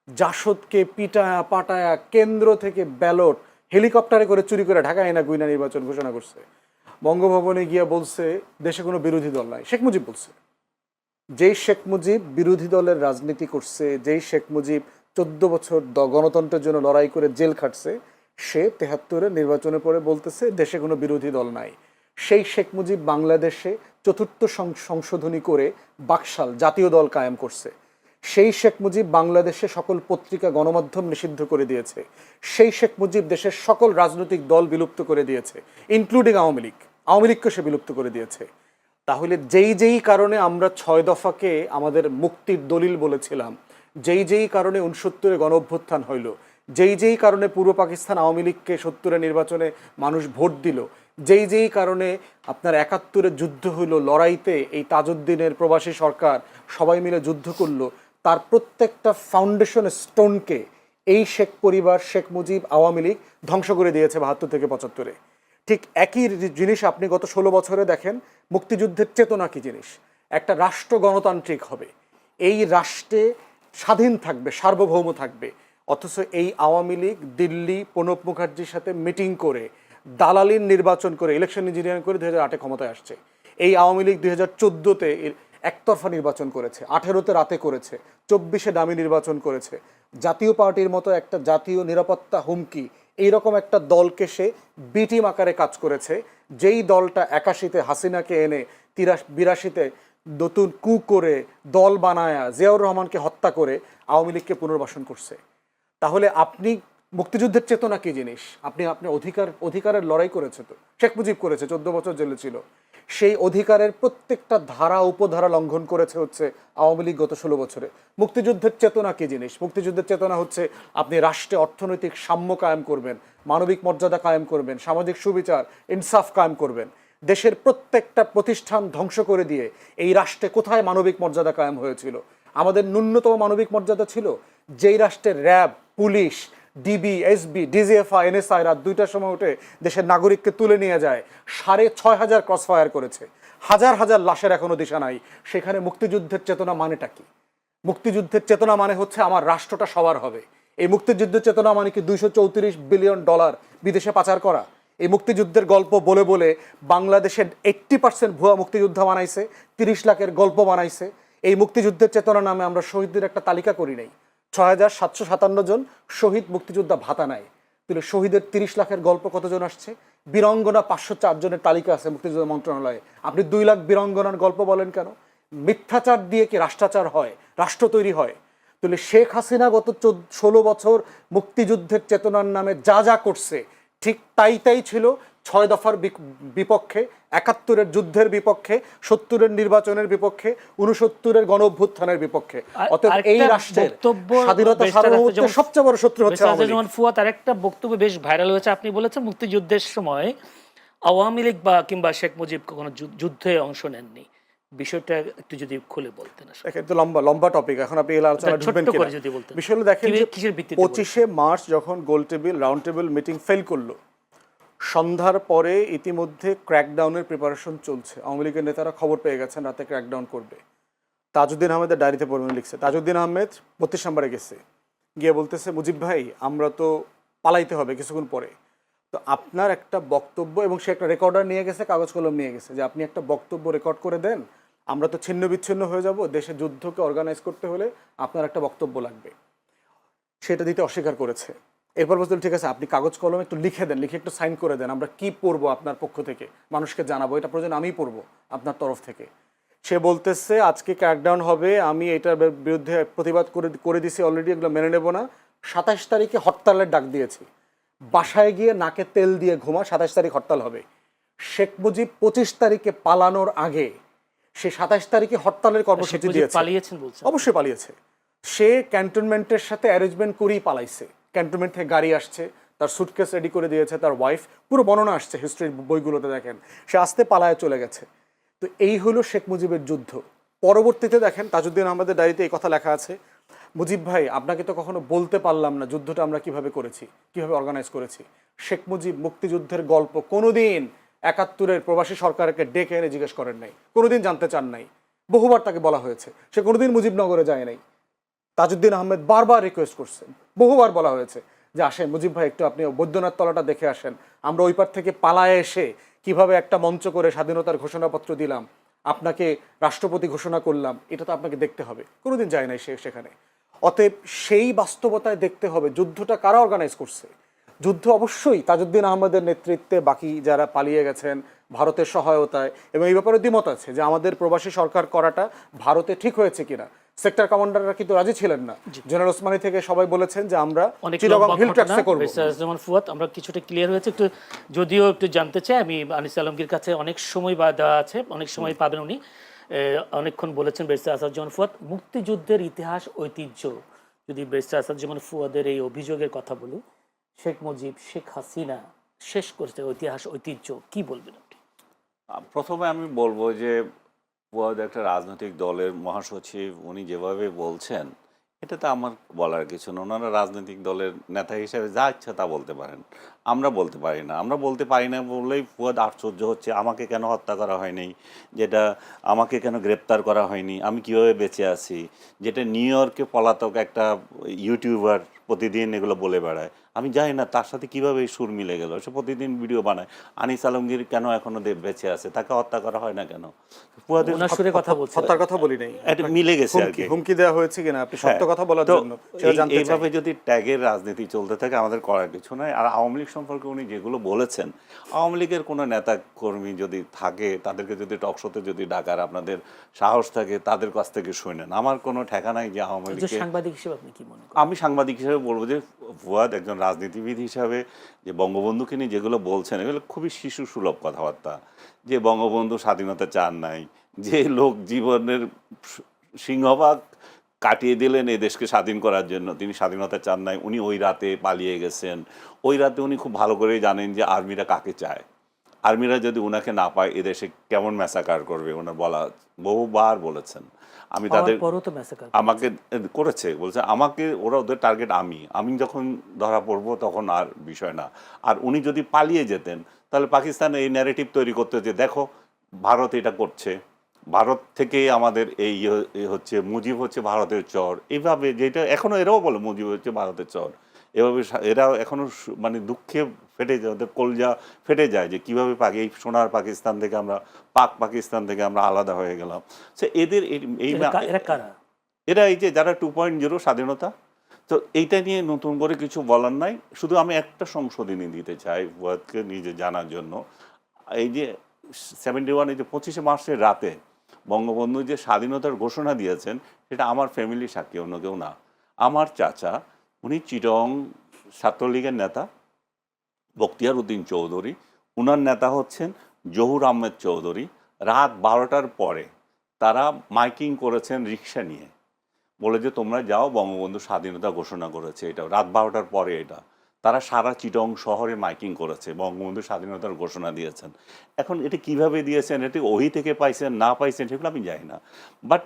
জাসদকে পিটায়া পাটায়া কেন্দ্র থেকে ব্যালট হেলিকপ্টারে করে চুরি করে ঢাকায় না গুইনা নির্বাচন ঘোষণা করছে। বঙ্গভবনে গিয়া বলছে দেশে কোনো বিরোধী দল নাই, শেখ মুজিব বলছে। যেই শেখ মুজিব বিরোধী দলের রাজনীতি করছে, যেই শেখ মুজিব 14 বছর গণতন্ত্রের জন্য লড়াই করে জেল খাটছে, সে 73-এর নির্বাচনের পরে বলতেছে দেশে কোনো বিরোধী দল নাই। সেই শেখ মুজিব বাংলাদেশে চতুর্থ সংশোধনী করে বাকশাল জাতীয় দল কায়েম করছে। সেই শেখ মুজিব বাংলাদেশে সকল পত্রিকা গণমাধ্যম নিষিদ্ধ করে দিয়েছে। সেই শেখ মুজিব দেশের সকল রাজনৈতিক দল বিলুপ্ত করে দিয়েছে, ইনক্লুডিং আওয়ামী লীগ। আওয়ামী লীগকে সে বিলুপ্ত করে দিয়েছে। তাহলে যেই কারণে আমরা 6 দফাকে আমাদের মুক্তির দলিল বলেছিলাম, যেই কারণে 69-এ গণ অভ্যুত্থান হইল, যেই কারণে পূর্ব পাকিস্তান আওয়ামী লীগকে 70-এর নির্বাচনে মানুষ ভোট দিল, যেই কারণে আপনার 71-এর যুদ্ধ হইল, লড়াইতে এই তাজউদ্দিনের প্রবাসী সরকার সবাই মিলে যুদ্ধ করলো, তার প্রত্যেকটা ফাউন্ডেশন স্টোনকে এই শেখ পরিবার, শেখ মুজিব, আওয়ামী লীগ ধ্বংস করে দিয়েছে 72 থেকে 75-এ। ঠিক একই জিনিস আপনি গত 16 বছরে দেখেন। মুক্তিযুদ্ধের চেতনা কি জিনিস? একটা রাষ্ট্র গণতান্ত্রিক হবে, এই রাষ্ট্রে স্বাধীন থাকবে, সার্বভৌম থাকবে, অথচ এই আওয়ামী লীগ দিল্লি প্রণব মুখার্জির সাথে মিটিং করে দালালির নির্বাচন করে ইলেকশন ইঞ্জিনিয়ারিং করে 2008-এ ক্ষমতায় আসছে। এই আওয়ামী লীগ 2014-তে একতরফা নির্বাচন করেছে, 18-তে রাতে করেছে, 24-এ দামি নির্বাচন করেছে। জাতীয় পার্টির মতো একটা জাতীয় নিরাপত্তা হুমকি এইরকম একটা দলকে সে বি টিম আকারে কাজ করেছে, যেই দলটা 81-তে হাসিনাকে এনে 82-তে নতুন কু করে দল বানায়া জিয়াউর রহমানকে হত্যা করে আওয়ামী লীগকে পুনর্বাসন করছে। তাহলে আপনি মুক্তিযুদ্ধের চেতনা কি জিনিস? আপনি অধিকারের লড়াই করেছে, তো শেখ মুজিব করেছে, 14 বছর জেলে ছিল। সেই অধিকারের প্রত্যেকটা ধারা উপধারা লঙ্ঘন করেছে হচ্ছে আওয়ামী লীগ গত 16 বছরে। মুক্তিযুদ্ধের চেতনা কি জিনিস? মুক্তিযুদ্ধের চেতনা হচ্ছে আপনি রাষ্ট্রে অর্থনৈতিক সাম্য কায়েম করবেন, মানবিক মর্যাদা কায়েম করবেন, সামাজিক সুবিচার ইনসাফ কায়েম করবেন। দেশের প্রত্যেকটা প্রতিষ্ঠান ধ্বংস করে দিয়ে এই রাষ্ট্রে কোথায় মানবিক মর্যাদা কায়েম হয়েছিল? আমাদের ন্যূনতম মানবিক মর্যাদা ছিল যেই রাষ্ট্রের RAB, police, DB, SB, DGFI, NSI রাত 2টার সময় উঠে দেশের নাগরিককে তুলে নিয়ে যায়, 6,500 ক্রস ফায়ার করেছে, হাজার হাজার লাশের এখনো দিশা নাই। সেখানে মুক্তিযুদ্ধের চেতনা মানেটা কি? মুক্তিযুদ্ধের চেতনা মানে হচ্ছে আমার রাষ্ট্রটা সবার হবে। এই মুক্তিযুদ্ধের চেতনা মানে কি $234 বিলিয়ন বিদেশে পাচার করা? এই মুক্তিযুদ্ধের গল্প বলে বলে বাংলাদেশের 80% ভুয়া মুক্তিযোদ্ধা বানাইছে, 30 লাখের গল্প বানাইছে। এই মুক্তিযুদ্ধের চেতনা নামে আমরা শহীদদের একটা তালিকা করি নাই, 6,757 জন শহীদ মুক্তিযোদ্ধা ভাতা নাই। তাহলে শহীদের 30 লাখের গল্প কতজন আসছে? বীরঙ্গনা 504 জনের তালিকা আছে মুক্তিযুদ্ধ মন্ত্রণালয়ে। আপনি 2 লাখ বীরঙ্গনার গল্প বলেন কেন? মিথ্যাচার দিয়ে কি রাষ্ট্রাচার হয়? রাষ্ট্র তৈরি হয়? তাহলে শেখ হাসিনা গত 16 বছর মুক্তিযুদ্ধের চেতনার নামে যা করছে ঠিক তাই ছিল 6 দফার বিপক্ষে, 71-এর যুদ্ধের বিপক্ষে, 70-এর নির্বাচনের বিপক্ষে, 69-এর গণ অভ্যুত্থানের বিপক্ষে। অতএব এই রাষ্ট্রের স্বাধীনতা সার্বভৌমত্বের সবচেয়ে বড় শত্রু হচ্ছে আওয়ামী লীগ। ফুয়াদ আরেকটা বক্তব্য বেশ ভাইরাল হয়েছে, আপনি বলেছেন মুক্তিযুদ্ধের সময় আওয়ামী লীগ বা কিংবা শেখ মুজিব কখনো যুদ্ধে অংশ নেননি। বিষয়টা একটু যদি খুলে বলতেন। একটু লম্বা টপিক, এখন আপনি এই আলোচনা ঢুকবেন কিনা? বিষয়টা দেখেন, 25শে মার্চ যখন গোল table round table meeting fail করলো, সন্ধ্যার পরে ইতিমধ্যে ক্র্যাকডাউনের প্রিপারেশন চলছে। আওয়ামী লীগের নেতারা খবর পেয়ে গেছেন রাতে ক্র্যাকডাউন করবে। তাজউদ্দিন আহমেদের ডায়েরিতে পড়বেন, লিখছে তাজউদ্দিন আহমেদ 32 নম্বরে গেছে, গিয়ে বলতেছে মুজিব ভাই আমরা তো পালাইতে হবে কিছুক্ষণ পরে, তো আপনার একটা বক্তব্য, এবং সে একটা রেকর্ডার নিয়ে গেছে, কাগজ কলম নিয়ে গেছে, যে আপনি একটা বক্তব্য রেকর্ড করে দেন, আমরা তো ছিন্ন বিচ্ছিন্ন হয়ে যাব, দেশে যুদ্ধকে অর্গানাইজ করতে হলে আপনার একটা বক্তব্য লাগবে। সেটা দিতে অস্বীকার করেছে। এরপর বলছিল ঠিক আছে আপনি কাগজ কলম একটু লিখে দেন, লিখে একটু সাইন করে দেন, আমরা কি পড়বো আপনার পক্ষ থেকে, মানুষকে জানাবো, এটা প্রয়োজন আমিই পড়বো আপনার তরফ থেকে। সে বলতেছে আজকে ক্র্যাকডাউন হবে, আমি এটার বিরুদ্ধে প্রতিবাদ করে দিছি অলরেডি, এগুলো মেনে নেব না। 27 তারিখে হরতালের ডাক দিয়েছি, বাসায় গিয়ে নাকে তেল দিয়ে ঘুমা, 27 তারিখ হরতাল হবে। শেখ মুজিব 25 তারিখে পালানোর আগে সে 27 তারিখে হরতালের কর্মসূচি দিয়েছে। অবশ্যই পালিয়েছে। সে ক্যান্টনমেন্টের সাথে অ্যারেঞ্জমেন্ট করেই পালাইছে। ক্যান্টনমেন্ট থেকে গাড়ি আসছে, তার সুটকেস রেডি করে দিয়েছে তার ওয়াইফ, পুরো বর্ণনা আসছে হিস্ট্রির বইগুলোতে দেখেন, সে আস্তে পালায় চলে গেছে। তো এই হলো শেখ মুজিবের যুদ্ধ। পরবর্তীতে দেখেন তাজউদ্দিন আহমেদের ডায়েরিতে এই কথা লেখা আছে, মুজিব ভাই আপনাকে তো কখনো বলতে পারলাম না যুদ্ধটা আমরা কিভাবে করেছি, কিভাবে অর্গানাইজ করেছি। শেখ মুজিব মুক্তিযুদ্ধের গল্প কোনোদিন 71-এর প্রবাসী সরকারকে ডেকে এনে জিজ্ঞেস করেন নাই, কোনোদিন জানতে চান নাই। বহুবার তাকে বলা হয়েছে, সে কোনোদিন মুজিবনগরে যায় নাই। তাজউদ্দিন আহমেদ বারবার রিকোয়েস্ট করছেন, বহুবার বলা হয়েছে যে আসেন মুজিব ভাই একটু আপনি বৈদ্যনাথ তলাটা দেখে আসেন, আমরা ওই পার থেকে পালায় এসে কিভাবে একটা মঞ্চ করে স্বাধীনতার ঘোষণাপত্র দিলাম, আপনাকে রাষ্ট্রপতি ঘোষণা করলাম, এটা তো আপনাকে দেখতে হবে, কোনোদিন যায় নাই সেখানে। অতএব সেই বাস্তবতায় দেখতে হবে যুদ্ধটা কারা অর্গানাইজ করছে। যুদ্ধ অবশ্যই তাজউদ্দিন আহমদের নেতৃত্বে, বাকি যারা পালিয়ে গেছেন ভারতের সহায়তায়, এবং এই ব্যাপারে দ্বিমত আছে যে আমাদের প্রবাসী সরকার করাটা ভারতে ঠিক হয়েছে কিনা। সেক্টর কমান্ডাররা কিন্তু রাজি ছিলেন না। জেনারেল ওসমানী থেকে সবাই বলেছেন যে আমরা অনেক চিটাগং লম্বা হিল ঘটনা, ট্র্যাক্সে করব। যেমন ফুয়াদ আমরা কিছুটা ক্লিয়ার হয়েছে, একটু যদিও একটু জানতে চাই আমি। আনিস আলমগীর কাছে অনেক সময় দেওয়া আছে, অনেক সময় পাবেন উনি। অনেকক্ষণ বলেছেন ব্যারিস্টার আসাদুজ্জামান ফুয়াদ, মুক্তিযুদ্ধের ইতিহাস ঐতিহ্য। যদি ব্যারিস্টার আসাদুজ্জামান ফুয়াদের এই অভিযোগের কথা বলি, শেখ মুজিব, শেখ হাসিনা শেষ করেছে ইতিহাস ঐতিহ্য, কি বলবেন আপনি? প্রথমে আমি বলবো যে ফুয়াদ একটা রাজনৈতিক দলের মহাসচিব, উনি যেভাবে বলছেন এটাতে আমার বলার কিছু না। ওনারা রাজনৈতিক দলের নেতা হিসেবে যা ইচ্ছা তা বলতে পারেন, আমরা বলতে পারি না। আমরা বলতে পারি না বললেই ফুয়াদ আশ্চর্য হচ্ছে, আমাকে কেন হত্যা করা হয়নি, যেটা আমাকে কেন গ্রেপ্তার করা হয়নি, আমি কিভাবে বেঁচে আছি, যেটা নিউ ইয়র্কে পলাতক একটা ইউটিউবার প্রতিদিন এগুলো বলে বেড়ায়। আমি জানি না তার সাথে কিভাবে এই সুর মিলে গেল। সে প্রতিদিন ভিডিও বানায়। আনিস আলমগীর কেন এখনো বেঁচে আছে, তাকে হত্যা করা হয় না কেন? ফুয়াদের ওনার সুরে কথা বলছেন, হত্যার কথা বলি নাই, এটা মিলে গেছে আর কি। হুমকি দেওয়া হয়েছে কিনা আপনি সত্য কথা বলার তো জন্য সেটা জানতে চাই। এইভাবে যদি ট্যাগের রাজনীতি চলতে থাকে আমাদের করার কিছু নাই। আর আওয়ামী লীগ সম্পর্কে উনি যেগুলো বলেছেন, আওয়ামী লীগের কোনো নেতা কর্মী যদি থাকে তাদেরকে যদি টকশোতে যদি ডাকার আপনাদের সাহস থাকে তাদের কাছ থেকে শুনেন। আমার কোনো ঠেকা নাই যে আওয়ামী লীগকে। সাংবাদিক হিসেবে আপনি কি মনে করেন? আমি সাংবাদিক হিসেবে বলবো যে ফুয়াদ একজন রাজনীতিবিদ হিসাবে যে বঙ্গবন্ধুকে নিয়ে যেগুলো বলছেন এগুলো খুবই শিশু সুলভ কথাবার্তা। যে বঙ্গবন্ধু স্বাধীনতা চান নাই, যে লোক জীবনের সিংহভাগ কাটিয়ে দিলেন এই দেশকে স্বাধীন করার জন্য, তিনি স্বাধীনতা চান নাই, উনি ওই রাতে পালিয়ে গেছেন। ওই রাতে উনি খুব ভালো করেই জানেন যে আর্মিরা কাকে চায়, আর্মিরা যদি ওনাকে না পায় এদেশে কেমন ম্যাসাকার করবে। ওনার বলা বহুবার বলেছেন। আমি তাদের আমাকে করেছে বলছে, আমাকে ওরা ওদের টার্গেট, আমি যখন ধরা পড়বো তখন আর বিষয় না। আর উনি যদি পালিয়ে যেতেন তাহলে পাকিস্তান এই ন্যারেটিভ তৈরি করতে, যে দেখো ভারত এটা করছে, ভারত থেকে আমাদের এই হচ্ছে মুজিব হচ্ছে ভারতের চর, এইভাবে যেটা এখনো এরাও বলে মুজিব হচ্ছে ভারতের চর। এভাবে এরা এখনো মানে দুঃখে ফেটে যায়, ওদের কলজা ফেটে যায় যে কীভাবে এই সোনার পাকিস্তান থেকে আমরা পাকিস্তান থেকে আমরা আলাদা হয়ে গেলাম। সে এদের এরা এই যে যারা 2.0 স্বাধীনতা, তো এইটা নিয়ে নতুন করে কিছু বলার নাই। শুধু আমি একটা সংশোধনী দিতে চাই ফুয়াদকে নিজে জানার জন্য। এই যে 71 এই যে 25শে মার্চের রাতে বঙ্গবন্ধু যে স্বাধীনতার ঘোষণা দিয়েছেন সেটা আমার ফ্যামিলি সাক্ষী, অন্য কেউ না। আমার চাচা, উনি চিটং ছাত্রলীগের নেতা বখতিয়ার উদ্দিন চৌধুরী, উনার নেতা হচ্ছেন জহুর আহমেদ চৌধুরী। রাত 12টার পরে তারা মাইকিং করেছেন রিক্সা নিয়ে, বলে যে তোমরা যাও, বঙ্গবন্ধু স্বাধীনতা ঘোষণা করেছে। এটা রাত 12টার পরে এটা তারা সারা চিটং শহরে মাইকিং করেছে, বঙ্গবন্ধু স্বাধীনতার ঘোষণা দিয়েছেন। এখন এটা কিভাবে দিয়েছেন, এটা ওহি থেকে পাইছেন না পাইছেন সেগুলো আমি জানি না, বাট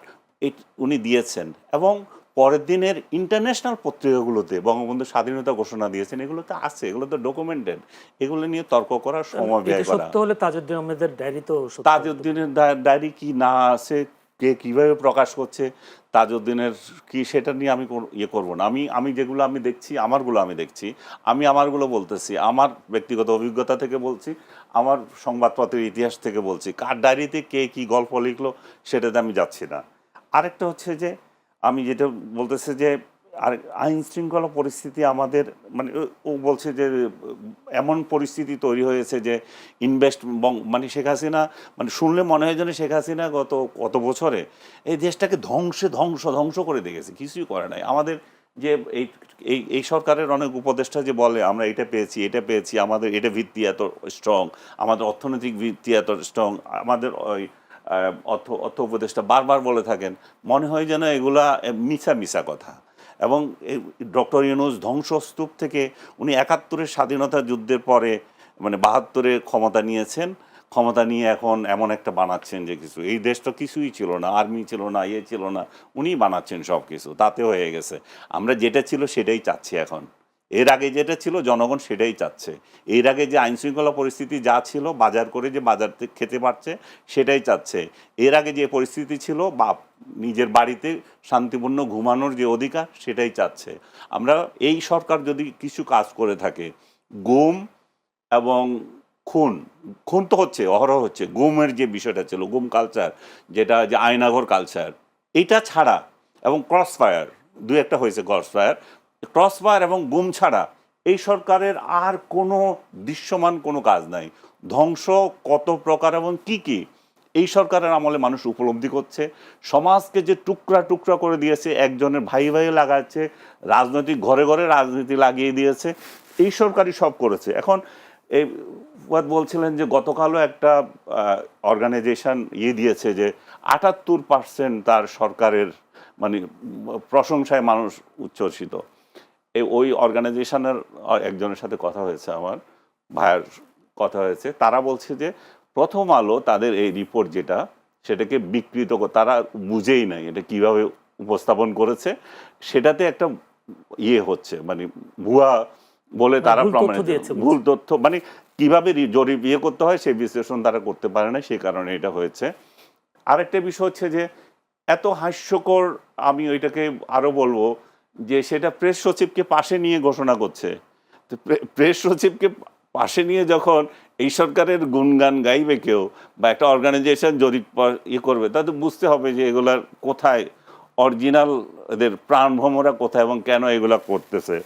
উনি দিয়েছেন। এবং পরের দিনের ইন্টারন্যাশনাল পত্রিকাগুলোতে বঙ্গবন্ধু স্বাধীনতা ঘোষণা দিয়েছেন, এগুলোতে আছে, এগুলো তো ডকুমেন্টেড। এগুলো নিয়ে তর্ক করার সময় ব্যয় করা। সত্য হলে তাজউদ্দিন আহমেদের ডায়েরি তো তাজউদ্দিনের ডায়েরি কি না আছে, কে কীভাবে প্রকাশ করছে, তাজউদ্দিনের কি, সেটা নিয়ে আমি ইয়ে করবো না। আমি যেগুলো আমি দেখছি আমারগুলো আমি দেখছি, আমি আমারগুলো বলতেছি, আমার ব্যক্তিগত অভিজ্ঞতা থেকে বলছি, আমার সংবাদপত্রের ইতিহাস থেকে বলছি। কার ডায়েরিতে কে কি গল্প লিখলো সেটাতে আমি যাচ্ছি না। আরেকটা হচ্ছে যে আমি যেটা বলতেছি যে আর আইন শৃঙ্খলা পরিস্থিতি আমাদের মানে ও বলছে যে এমন পরিস্থিতি তৈরি হয়েছে যে মানে শেখ হাসিনা, মানে শুনলে মনে হয় যেন শেখ হাসিনা কত বছরে এই দেশটাকে ধ্বংস করে দেখেছে, কিছুই করে নাই। আমাদের যে এই সরকারের অনেক উপদেষ্টা যে বলে আমরা এটা পেয়েছি, আমাদের এটা ভিত্তি এত স্ট্রং, আমাদের অর্থনৈতিক ভিত্তি এত স্ট্রং, আমাদের ওই অর্থ উপদেষ্টা বারবার বলে থাকেন, মনে হয় যেন এগুলা মিছা কথা। এবং ডক্টর ইউনূস ধ্বংসস্তূপ থেকে উনি 71-এর স্বাধীনতা যুদ্ধের পরে মানে 72-এ ক্ষমতা নিয়েছেন, ক্ষমতা নিয়ে এখন এমন একটা বানাচ্ছেন যে কিছু, এই দেশটা কিছুই ছিল না, আর্মি ছিল না, ছিল না, উনি বানাচ্ছেন সব কিছু, তাতে হয়ে গেছে। আমরা যেটা ছিল সেটাই চাচ্ছি এখন, এর আগে যেটা ছিল জনগণ সেটাই চাচ্ছে। এর আগে যে আইনশৃঙ্খলা পরিস্থিতি যা ছিল, বাজার করে যে বাজার থেকে খেতে পারছে সেটাই চাচ্ছে। এর আগে যে পরিস্থিতি ছিল বা নিজের বাড়িতে শান্তিপূর্ণ ঘুমানোর যে অধিকার সেটাই চাচ্ছে। আমরা এই সরকার যদি কিছু কাজ করে থাকে, গুম এবং খুন খুন তো হচ্ছে, অহরহ হচ্ছে। গুমের যে বিষয়টা ছিল, গুম কালচার, যেটা যে আয়নাঘর কালচার, এটা ছাড়া এবং ক্রস ফায়ার, দু একটা হয়েছে ক্রস ফায়ার এবং গুম ছাড়া এই সরকারের আর কোনো দৃশ্যমান কোনো কাজ নাই। ধ্বংস কত প্রকার এবং কি কি এই সরকারের আমলে মানুষ উপলব্ধি করছে। সমাজকে যে টুকরা টুকরা করে দিয়েছে, একজনের ভাই ভাই লাগাচ্ছে, রাজনৈতিক ঘরে ঘরে রাজনীতি লাগিয়ে দিয়েছে, এই সরকারই সব করেছে। এখন এই ফুয়াদ বলছিলেন যে গতকালও একটা অর্গানাইজেশন দিয়েছে যে ৭৮% তার সরকারের মানে প্রশংসায় মানুষ উচ্ছ্বসিত। ওই অর্গানাইজেশনের একজনের সাথে কথা হয়েছে, আমার ভাইয়ের কথা হয়েছে, তারা বলছে যে প্রথম আলো তাদের এই রিপোর্ট যেটা, সেটাকে বিকৃত তারা বুঝেই নাই এটা কিভাবে উপস্থাপন করেছে, সেটাতে একটা হচ্ছে মানে ভুয়া বলে তারা প্রমাণিত, ভুল তথ্য, মানে কিভাবে জরিপ করতে হয় সেই বিশ্লেষণ তারা করতে পারে না, সেই কারণে এটা হয়েছে। আরেকটা বিষয় হচ্ছে যে এত হাস্যকর, আমি ওইটাকে আরো বলবো যে সেটা প্রেস সচিবকে পাশে নিয়ে ঘোষণা করছে। তো প্রেস সচিবকে পাশে নিয়ে যখন এই সরকারের গুণগান গাইবে কেউ বা একটা অর্গানাইজেশন জরিপ করবে, তাতে বুঝতে হবে যে এগুলার কোথায় অরিজিনাল, এদের প্রাণভ্রমরা কোথায় এবং কেন এগুলা করতেছে।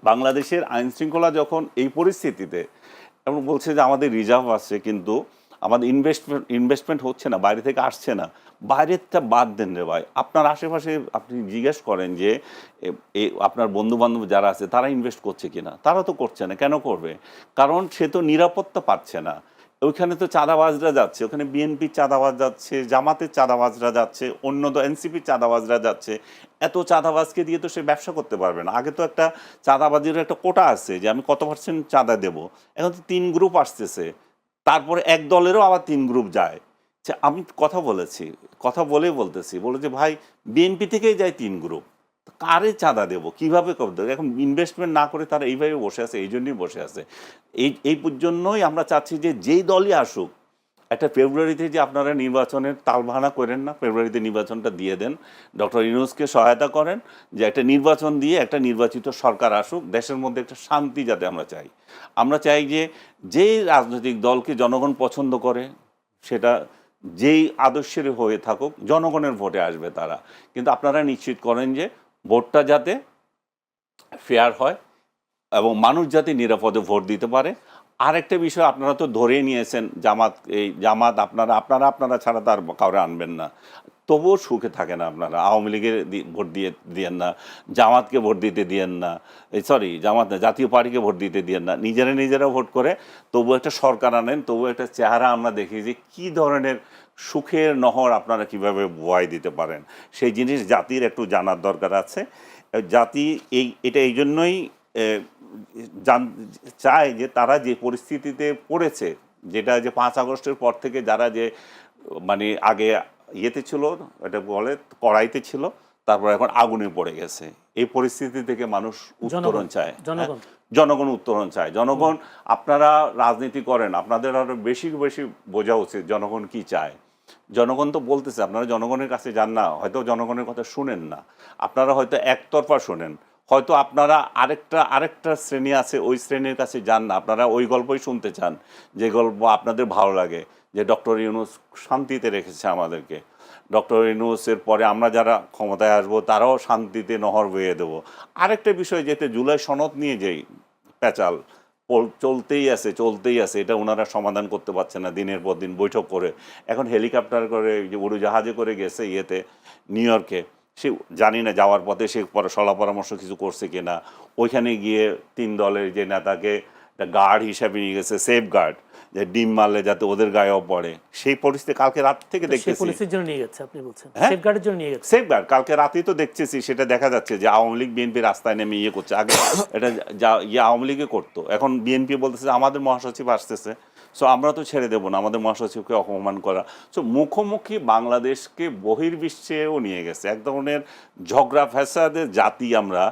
বাংলাদেশের আইন শৃঙ্খলা যখন এই পরিস্থিতিতে, এবং বলছে যে আমাদের রিজার্ভ আছে কিন্তু আমাদের ইনভেস্টমেন্ট হচ্ছে না, বাইরে থেকে আসছে না, বাইরেরটা বাদ দেন রে ভাই। আপনার আশেপাশে আপনি জিজ্ঞেস করেন যে আপনার বন্ধু বান্ধব যারা আছে তারা ইনভেস্ট করছে কিনা, তারা তো করছে না। কেন করবে? কারণ সে তো নিরাপত্তা পাচ্ছে না। ওইখানে তো চাঁদাবাজরা যাচ্ছে, ওখানে বিএনপির চাঁদাবাজ যাচ্ছে, জামাতের চাঁদাবাজরা যাচ্ছে, অন্য তো এনসিপির চাঁদাবাজরা যাচ্ছে। এত চাঁদাবাজকে দিয়ে তো সে ব্যবসা করতে পারবে না। আগে তো একটা চাঁদাবাজির একটা কোটা আছে যে আমি কত % চাঁদা দেব। এখন তো 3 গ্রুপ আসতেছে, তারপরে এক দলেরও আবার 3 গ্রুপ যায়। আমি কথা বলতেছি যে ভাই বিএনপি থেকেই যায় 3 গ্রুপ, কারে চাঁদা দেবো, কিভাবে করতে? এখন ইনভেস্টমেন্ট না করে তারা এইভাবে বসে আছে, এই জন্যই বসে আছে। এই জন্যই আমরা চাচ্ছি যে যেই দলই আসুক, একটা ফেব্রুয়ারিতে যে আপনারা নির্বাচনের তালবাহানা করেন না, ফেব্রুয়ারিতে নির্বাচনটা দিয়ে দেন, ডক্টর ইউনূসকে সহায়তা করেন যে একটা নির্বাচন দিয়ে একটা নির্বাচিত সরকার আসুক, দেশের মধ্যে একটা শান্তি যাতে আমরা চাই। আমরা চাই যে যেই রাজনৈতিক দলকে জনগণ পছন্দ করে, সেটা যেই আদর্শের হয়ে থাকুক, জনগণের ভোটে আসবে তারা। কিন্তু আপনারা নিশ্চিত করেন যে ভোটটা যাতে ফেয়ার হয় এবং মানুষ যাতে নিরাপদে ভোট দিতে পারে। আরেকটা বিষয় আপনারা তো ধরেই নিয়েছেন, জামাত আপনারা ছাড়া তার কাউরে আনবেন না, তবুও সুখে থাকে না আপনারা। আওয়ামী লীগের ভোট দিয়েন না, জামাতকে ভোট দিতে দিয়েন না, জামাত না, জাতীয় পার্টিকে ভোট দিতে দিয়েন না, নিজেরা ভোট করে তবু একটা সরকার আনেন, তবু একটা চেহারা আমরা দেখি যে কী ধরনের সুখের নহর আপনারা কিভাবে বয় দিতে পারেন। সেই জিনিস জাতির একটু জানার দরকার আছে। জাতি এটা এই জন্যই চায় যে তারা যে পরিস্থিতিতে পড়েছে, যেটা যে 5 আগস্টের পর থেকে যারা যে মানে আগে ছিল, এটা বলে কড়াইতে ছিল, তারপর এখন আগুনে পড়ে গেছে, এই পরিস্থিতি থেকে মানুষ উত্তরণ চায়, জনগণ উত্তরণ চায়। জনগণ, আপনারা রাজনীতি করেন, আপনাদের আরো বেশি বোঝা উচিত জনগণ কি চায়। জনগণ তো বলতেছে, আপনারা জনগণের কাছে যান না, হয়তো জনগণের কথা শুনেন না, আপনারা হয়তো একতরফা শোনেন, হয়তো আপনারা আরেকটা শ্রেণী আছে, ওই শ্রেণীর কাছে যান না, আপনারা ওই গল্পই শুনতে চান যে গল্প আপনাদের ভালো লাগে, যে ডক্টর ইউনূস শান্তিতে রেখেছে আমাদেরকে, ডক্টর ইউনূসের পরে আমরা যারা ক্ষমতায় আসবো তারাও শান্তিতে নহর বইয়ে দেবো। আরেকটা বিষয়, যেতে জুলাই সনদ নিয়ে যেই পেঁচাল চলতেই আছে, এটা ওনারা সমাধান করতে পারছে না, দিনের পর দিন বৈঠক করে। এখন হেলিকপ্টার করে, যে উড়োজাহাজে করে গেছে নিউ ইয়র্কে, সে জানি না যাওয়ার পথে সে সলা পরামর্শ কিছু করছে কিনা। ওইখানে গিয়ে 3 দলের যে নেতাকে একটা গার্ড হিসাবে নিয়ে গেছে, সেফ গার্ড, যে ডিম মারলে যাতে ওদের গায়েও পড়ে। সেই পরিস্থিতি কালকে রাত থেকে দেখতেছি, সেফ গার্ড কালকে রাতেই তো দেখতেছি, সেটা দেখা যাচ্ছে যে আওয়ামী লীগ বিএনপি রাস্তায় নেমে করছে। আগে এটা আওয়ামী লীগে করতো, এখন বিএনপি বলতেছে আমাদের মহাসচিব আসতেছে, সো আমরা তো ছেড়ে দেবো না আমাদের মহাসচিবকে অপমান করা। সো মুখোমুখি বাংলাদেশকে বহির্বিশ্বেও নিয়ে গেছে, এক ধরনের ঝগড়া ফ্যাসাদের জাতি আমরা,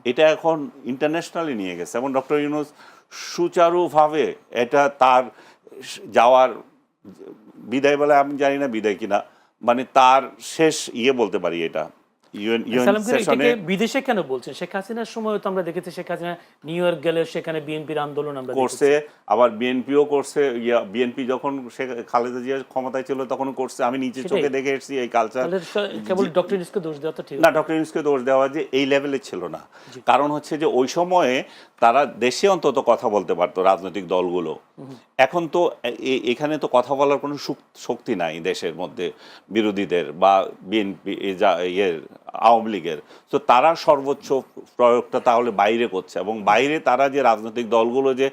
এটা এখন ইন্টারন্যাশনালি নিয়ে গেছে। এবং ডক্টর ইউনূস সুচারুভাবে এটা তার যাওয়ার বিদায় বলে, আমি জানি না বিদায় কিনা, মানে তার শেষ বলতে পারি, এটা ইউএন সালাম করে সেশনে এটাকে বিদেশে কেন বলছেন? শেখ হাসিনার সময় তো আমরা দেখেছি শেখ হাসিনা নিউ ইয়র্ক গেলে সেখানে বিএনপির আন্দোলন আমরা করছে, দেখেছি। আবার বিএনপিও করছে। বিএনপি যখন খালেদা জিয়া ক্ষমতায় ছিল তখন করছে। আমি নিচে সেটাই। চোখে দেখে এসেছি এই কালচার। তাহলে কেবল ডক্টর ইউনূসকে দোষ দেওয়া তো ঠিক না, ডক্টর ইউনূসকে দোষ দেওয়া যে এই লেভেলে ছিল না। কারণ হচ্ছে যে ওই সময়ে তারা দেশে অন্তত কথা বলতে পারতো, রাজনৈতিক দলগুলো। এখন তো এখানে তো কথা বলার কোনো শক্তি নাই দেশের মধ্যে বিরোধীদের বা বিএনপি আওয়ামী লীগের। তো তারা সর্বোচ্চ প্রয়োগটা তাহলে বাইরে করছে, এবং বাইরে তারা যে রাজনৈতিক দলগুলো যে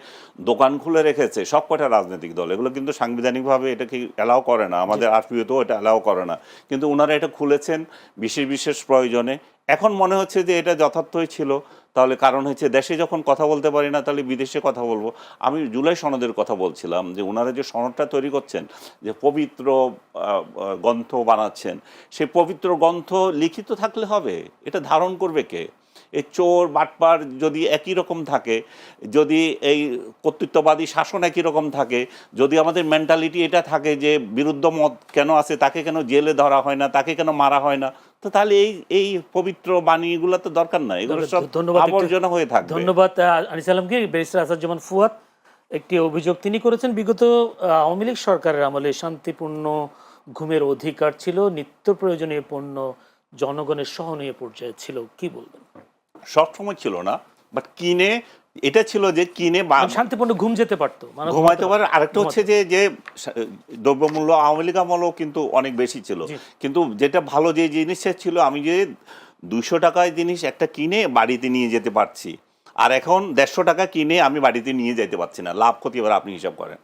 দোকান খুলে রেখেছে, সব কটা রাজনৈতিক দল, এগুলো কিন্তু সাংবিধানিকভাবে এটাকে অ্যালাউ করে না, আমাদের আরপিওতেও এটা অ্যালাউ করে না, কিন্তু ওনারা এটা খুলেছেন বিশেষ বিশেষ প্রয়োজনে। এখন মনে হচ্ছে যে এটা যথার্থই ছিল। তাহলে কারণ হচ্ছে দেশে যখন কথা বলতে পারি না, তাহলে বিদেশে কথা বলবো। আমি জুলাই সনদের কথা বলছিলাম, যে ওনারা যে সনদটা তৈরি করছেন, যে পবিত্র গ্রন্থ বানাচ্ছেন, সেই পবিত্র গ্রন্থ লিখিত থাকলে হবে? এটা ধারণ করবে কে? এই চোর বাটপার যদি একই রকম থাকে, যদি এই কর্তৃত্ববাদী শাসন একই রকম থাকে, যদি আমাদের মেন্টালিটি এটা থাকে যে বিরুদ্ধ মত কেন আছে, তাকে কেন জেলে ধরা হয় না, তাকে কেন মারা হয় না, তো তাহলে এই পবিত্র বাণীগুলো তো দরকার নাই, এগুলো সব আবর্জনা হয়ে থাকবে। ধন্যবাদ আনিস আলমকে। ব্যারিস্টার আসাদুজ্জামান ফুয়াদ, একটি অভিযোগ তিনি করেছেন, বিগত আওয়ামী লীগ সরকারের আমলে শান্তিপূর্ণ ঘুমের অধিকার ছিল, নিত্য প্রয়োজনীয় পণ্য জনগণের সহনীয় পর্যায়ে ছিল। কি বলবেন? সবসময় ছিল না, বাট কিনে এটা ছিল যে কিনে শান্তিপূর্ণ ঘুম যেতে পারতো, মানুষ ঘুমাইতে পারে। আরেকটা হচ্ছে যে দ্রব্যমূল্য আওয়ামী লীগ আমলেও কিন্তু অনেক বেশি ছিল, কিন্তু যেটা ভালো যে জিনিসটা ছিল, আমি যে 200 টাকায় জিনিস একটা কিনে বাড়িতে নিয়ে যেতে পারছি, আর এখন 150 টাকা কিনে আমি বাড়িতে নিয়ে যেতে পারছি না। লাভ ক্ষতি এবার আপনি হিসাব করেন।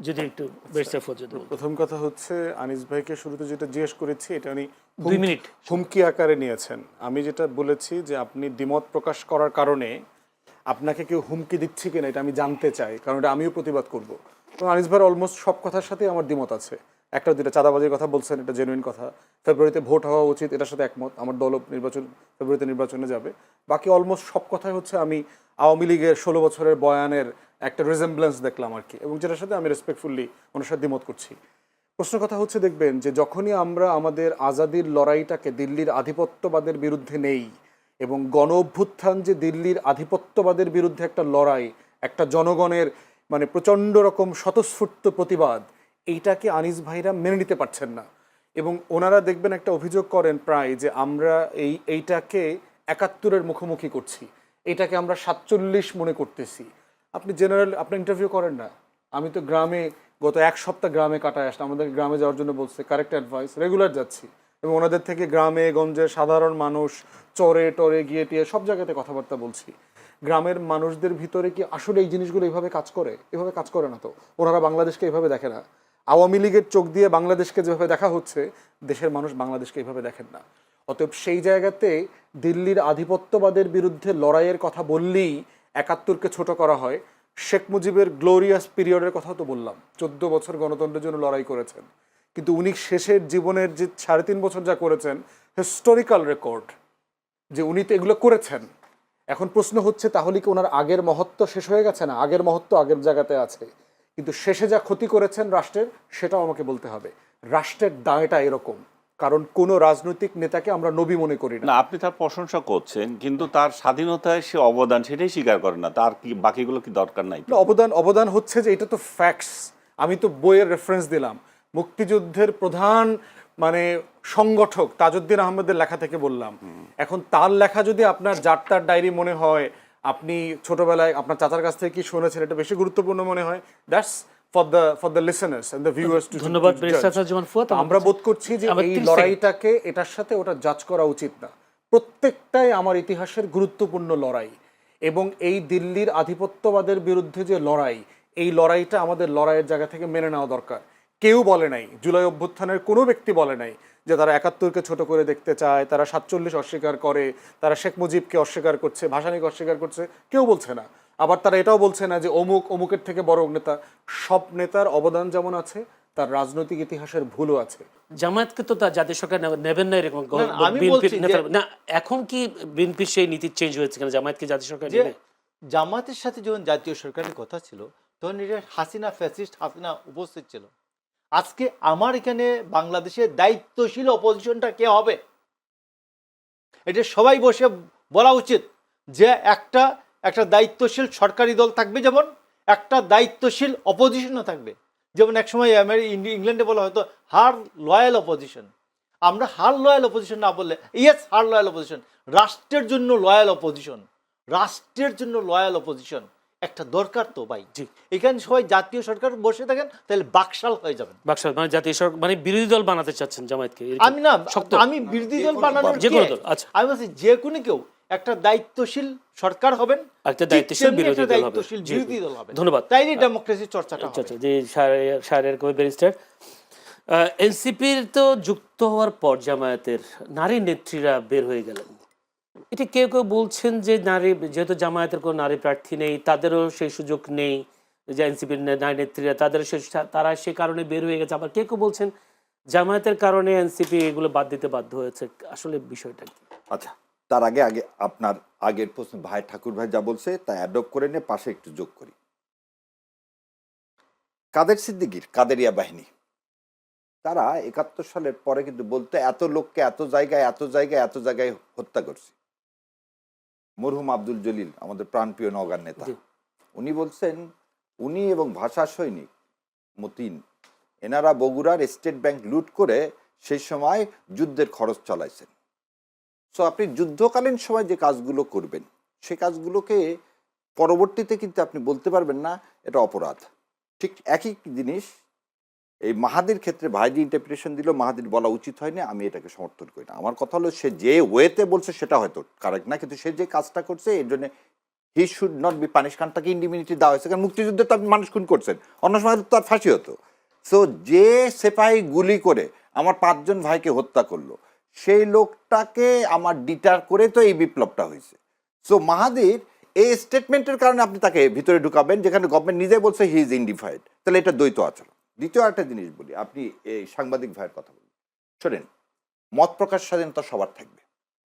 যদি একটু ব্যারিস্টার ফুয়াদ যদি বলতেন। প্রথম কথা হচ্ছে, আনিস ভাইকে শুরুতে যেটা জিজ্ঞেস করেছি এটা উনি 2 মিনিট হুমকি আকারে নিয়েছেন। আমি যেটা বলেছি যে আপনি দ্বিমত প্রকাশ করার কারণে আপনাকে কেউ হুমকি দিচ্ছে কিনা এটা আমি জানতে চাই, কারণ এটা আমিও প্রতিবাদ করব। তো আনিস ভাইয়ের অলমোস্ট সব কথার সাথে আমার দ্বিমত আছে। একটা দুটা চাঁদাবাজির কথা বলছেন, এটা জেনুইন কথা। ফেব্রুয়ারিতে ভোট হওয়া উচিত, এটার সাথে একমত। আমার দল ফেব্রুয়ারিতে নির্বাচনে যাবে। বাকি অলমোস্ট সব কথাই হচ্ছে আমি আওয়ামী লীগের 16 বছরের বয়ানের একটা রিজেম্বলেন্স দেখলাম আর কি, এবং যেটার সাথে আমি রেসপেক্টফুলি ওনার সাথে দ্বিমত করছি। প্রশ্ন কথা হচ্ছে, দেখবেন যে যখনই আমরা আমাদের আজাদির লড়াইটাকে দিল্লির আধিপত্যবাদের বিরুদ্ধে নেই, এবং গণ অভ্যুত্থান যে দিল্লির আধিপত্যবাদের বিরুদ্ধে একটা লড়াই, একটা জনগণের মানে প্রচণ্ড রকম স্বতঃস্ফূর্ত প্রতিবাদ, এইটাকে আনিস ভাইরা মেনে নিতে পারছেন না। এবং ওনারা দেখবেন একটা অভিযোগ করেন প্রায়, যে আমরা এইটাকে 71-এর মুখোমুখি করছি, এটাকে আমরা 47 মনে করতেছি। আপনি আপনি ইন্টারভিউ করেন না? আমি তো গ্রামে গত 1 সপ্তাহ গ্রামে কাটায় আসলাম, আমাদের গ্রামে যাওয়ার জন্য বলছে, কারেক্ট অ্যাডভাইস, রেগুলার যাচ্ছি, এবং ওনাদের থেকে গ্রামে গঞ্জে সাধারণ মানুষ চরে টরে গিয়ে টিয়ে সব জায়গাতে কথাবার্তা বলছি। গ্রামের মানুষদের ভিতরে কি আসলে এই জিনিসগুলো এইভাবে কাজ করে? এভাবে কাজ করে না তো। ওনারা বাংলাদেশকে এইভাবে দেখে না। আওয়ামী লীগের চোখ দিয়ে বাংলাদেশকে যেভাবে দেখা হচ্ছে, দেশের মানুষ বাংলাদেশকে এইভাবে দেখেন না। অতএব সেই জায়গাতে দিল্লির আধিপত্যবাদের বিরুদ্ধে লড়াইয়ের কথা বললেই 71-কে ছোট করা হয়। শেখ মুজিবের গ্লোরিয়াস পিরিয়ডের কথাও তো বললাম, 14 বছর গণতন্ত্রের জন্য লড়াই করেছেন, কিন্তু উনি শেষের জীবনের যে 3.5 বছর যা করেছেন, হিস্টোরিক্যাল রেকর্ড, যে উনি তো এগুলো করেছেন। এখন প্রশ্ন হচ্ছে, তাহলে কি ওনার আগের মহত্ব শেষ হয়ে গেছে? না, আগের মহত্ব আগের জায়গাতে আছে, কিন্তু শেষে যা ক্ষতি করেছেন রাষ্ট্রের, সেটাও আমাকে বলতে হবে। রাষ্ট্রের দায়টা এরকম, কারণ কোনো রাজনৈতিক নেতাকে আমরা নবী মনে করি না। না, আপনি তার প্রশংসা করছেন, কিন্তু তার স্বাধীনতায় সে অবদান সেটাই স্বীকার করেন না। তার কি বাকিগুলো কি দরকার নাই? অবদান হচ্ছে যে এটা তো ফ্যাক্টস। আমি তো বইয়ের রেফারেন্স দিলাম, মুক্তিযুদ্ধের প্রধান মানে সংগঠক তাজউদ্দিন আহমেদের লেখা থেকে বললাম। এখন তার লেখা যদি আপনার যাত্রার ডায়েরি মনে হয়, আপনি ছোটবেলায় আপনার চাচার কাছ থেকে কি শুনেছেন, এটা বেশি গুরুত্বপূর্ণ মনে হয়, that's for the listeners and the viewers too. ধন্যবাদ ব্যারিস্টার আসাদুজ্জামান ফুয়াদ। আমরা বোধ করছি যে এই লড়াইটাকে এটার সাথে ওটা জাজ করা উচিত না। প্রত্যেকটাই আমার ইতিহাসের গুরুত্বপূর্ণ লড়াই, এবং এই দিল্লির আধিপত্যবাদের বিরুদ্ধে যে লড়াই, এই লড়াইটা আমাদের লড়াইয়ের জায়গা থেকে মেনে নেওয়া দরকার। কেউ বলে নাই, জুলাই অভ্যুত্থানের কোনো ব্যক্তি বলে নাই যে তারা 71-কে ছোট করে দেখতে চায়, তারা 47 অস্বীকার করে, তারা শেখ মুজিবকে অস্বীকার করছে, ভাসানীকে অস্বীকার করছে, কেউ বলছে না। আবার তারা এটাও বলছে না যে অমুকের থেকে বড় নেতা। সব নেতার অবদান যেমন আছে, তার রাজনৈতিক ইতিহাসের ভুলও আছে। জামায়াতকে তো তার জাতীয় সরকার নেবেন না এরকম আমি বলছি না। এখন কি বিএনপির সেই নীতি চেঞ্জ হয়েছে কিনা, জামায়াতকে জাতীয় সরকার যে নেবে? জামাতের সাথে যখন জাতীয় সরকারের কথা ছিল, তখন এটা হাসিনা, ফ্যাসিস্ট হাসিনা উপস্থিত ছিল। আজকে আমার এখানে বাংলাদেশের দায়িত্বশীল অপোজিশনটা কে হবে? এটা সবাই বসে বলা উচিত যে একটা একটা দায়িত্বশীল সরকারি দল থাকবে, যেমন একটা দায়িত্বশীল অপোজিশনও থাকবে। যেমন একসময় ইংল্যান্ডে বলা হয়তো হার লয়াল অপোজিশন। আমরা হার লয়াল অপোজিশন না বললে ইয়েস হার লয়াল অপোজিশন, রাষ্ট্রের জন্য লয়াল অপোজিশন, রাষ্ট্রের জন্য লয়াল অপোজিশন একটা দরকার তো ভাই। জি। এখানে সবাই জাতীয় সরকার বসে থাকেন তাহলে বাকশাল হয়ে যাবেন। বাকশাল মানে জাতীয় সরকার মানে বিরোধী দল বানাতে চাচ্ছেন জামায়াতকে, এরকম? আমি না, শক্ত আমি বিরোধী দল বানানোর যে কোনো কে? দল, আচ্ছা। আমি বলছি যে কোনো কেউ একটা দায়িত্বশীল সরকার হবেন, একটা ঠিক দায়িত্বশীল তেমনি বিরোধী একটা দল হবে। দায়িত্বশীল জি, বিরোধী দল হবে। ধন্যবাদ। তাইলে ডেমোক্রেসি চর্চাটা আচ্ছা হবে। আচ্ছা, যে শাহরের কবি ব্যারিস্টার, এনসিপির তো যুক্ত হওয়ার পর জামায়াতের নারী নেত্রীরা বের হয়ে গেলেন। এটি কেউ কেউ বলছেন যে নারী, যেহেতু জামায়াতের কোনো নারী প্রার্থী নেই, তাদেরও সেই সুযোগ নেই, যে এনসিপির নারী নেত্রীরা তারা সে কারণে বের হয়ে গেছে। আবার কেউ কেউ বলছেন জামায়াতের কারণে এনসিপি এগুলো বাদ দিতে বাধ্য হয়েছে। আসলে বিষয়টা কি? আচ্ছা, তার আগে আগে আপনার আগের প্রশ্ন ভাই ঠাকুর ভাই যা বলছে তা অ্যাডপ্ট করে নিয়ে পাশে একটু যোগ করি। কাদের সিদ্দিকীর কাদেরিয়া বাহিনী তারা 71 সালের পরে কিন্তু বলতে এত লোককে এত জায়গায় হত্যা করছে। মরহুম আব্দুল জলিল আমাদের প্রাণপ্রিয় নওগাঁর নেতা, উনি বলছেন উনি এবং ভাষা সৈনিক মতিন এনারা বগুড়ার স্টেট ব্যাংক লুট করে সেই সময় যুদ্ধের খরচ চালাইছেন। সো আপনি যুদ্ধকালীন সময় যে কাজগুলো করবেন সে কাজগুলোকে পরবর্তীতে কিন্তু আপনি বলতে পারবেন না এটা অপরাধ। ঠিক একই জিনিস এই মাহাদির ক্ষেত্রে ভাই যে ইন্টারপ্রিটেশন দিল, মাহাদির বলা উচিত হয়নি, আমি এটাকে সমর্থন করি না। আমার কথা হলো সে যে ওয়েতে বলছে সেটা হয়তো কারেক্ট না, কিন্তু সে যে কাজটা করছে এর জন্য he should not be punish. কারণ তাকে ইন্ডিমিনিটি দেওয়া হয়েছে, কারণ মুক্তিযুদ্ধে তো আপনি মানুষ খুন করছেন, অন্য সময় তো তার ফাঁসি হতো। সো যে সেপাহি গুলি করে আমার 5 জন ভাইকে হত্যা করলো সেই লোকটাকে আমার ডিটার করে তো এই বিপ্লবটা হয়েছে। সো মাহাদির এই স্টেটমেন্টের কারণে আপনি তাকে ভিতরে ঢুকাবেন যেখানে গভর্নমেন্ট নিজে বলছে হি ইজ ইনডিফাইড, তাহলে এটা দ্বৈত আচরণ। দ্বিতীয় একটা জিনিস বলি, আপনি এই সাংবাদিক ভাইয়ের কথা বলুন, শোনেন, মত প্রকাশ স্বাধীনতা সবার থাকবে,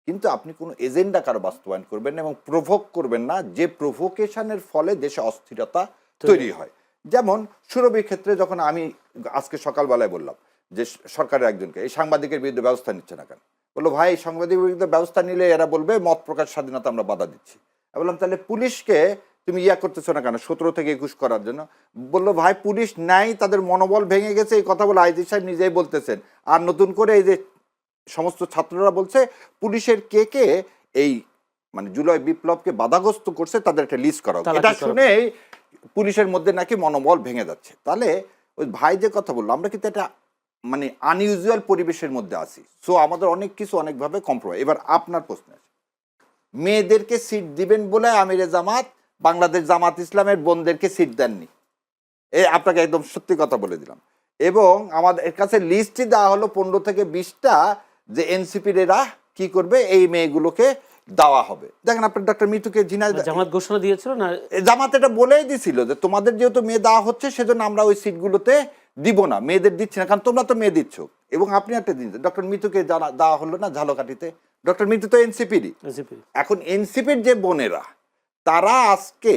কিন্তু আপনি কোনো এজেন্ডা কারো বাস্তবায়ন করবেন না এবং প্রভোক করবেন না যে প্রভোকেশনের ফলে দেশে অস্থিরতা তৈরি হয়। যেমন সুরভির ক্ষেত্রে যখন আমি আজকে সকালবেলায় বললাম যে সরকারের একজনকে এই সাংবাদিকের বিরুদ্ধে ব্যবস্থা নিচ্ছে না কেন, বললো ভাই সাংবাদিকের বিরুদ্ধে ব্যবস্থা নিলে এরা বলবে মত প্রকাশ স্বাধীনতা আমরা বাধা দিচ্ছি। আমি বললাম তাহলে পুলিশকে তুমি করতেছো না কেন 17 থেকে 21 করার জন্য? বললো ভাই পুলিশ নাই, তাদের মনোবল ভেঙে গেছে, এই কথা বলে আইজি সাহেব নিজেই বলতেছেন। আর নতুন করে এই যে সমস্ত ছাত্ররা বলছে পুলিশের কে কে এই মানে জুলাই বিপ্লবকে বাধাগ্রস্ত করছে তাদের একটা লিস্ট করা, এটা শুনে পুলিশের মধ্যে নাকি মনোবল ভেঙে যাচ্ছে। তাহলে ওই ভাই যে কথা বললো, আমরা কিন্তু একটা মানে আনইউজুয়াল পরিবেশের মধ্যে আছি। সো আমাদের অনেক কিছু অনেকভাবে কম্প্রোমাইজ। এবার আপনার প্রশ্ন আছে, মেয়েদেরকে সিট দিবেন বলে আমিরে জামাত বাংলাদেশ জামাত ইসলামের বোনদেরকে সিট দেননি, আপনাকে একদম সত্যি কথা বলে দিলাম। এবং আমাদের কাছে লিস্টই দেওয়া হলো 15 থেকে 20টা যে এনসিপির এরা কি করবে এই মেয়েগুলোকে দেওয়া হবে। দেখেন আপনার ডক্টর মিতুকে জামাত ঘোষণা দিয়েছিল না, জামাত এটা বলেই দিছিল যে তোমাদের যেহেতু মেয়ে দেওয়া হচ্ছে সেজন্য আমরা ওই সিটগুলোতে দিব না, মেয়েদের দিচ্ছি না, কারণ তোমরা তো মেয়ে দিচ্ছ। এবং আপনি একটা জিনিস, ডক্টর মিতুকে দেওয়া হলো না ঝালকাঠিতে, ডক্টর মিতু তো এনসিপিরই। এখন এনসিপির যে বোনেরা তারা আজকে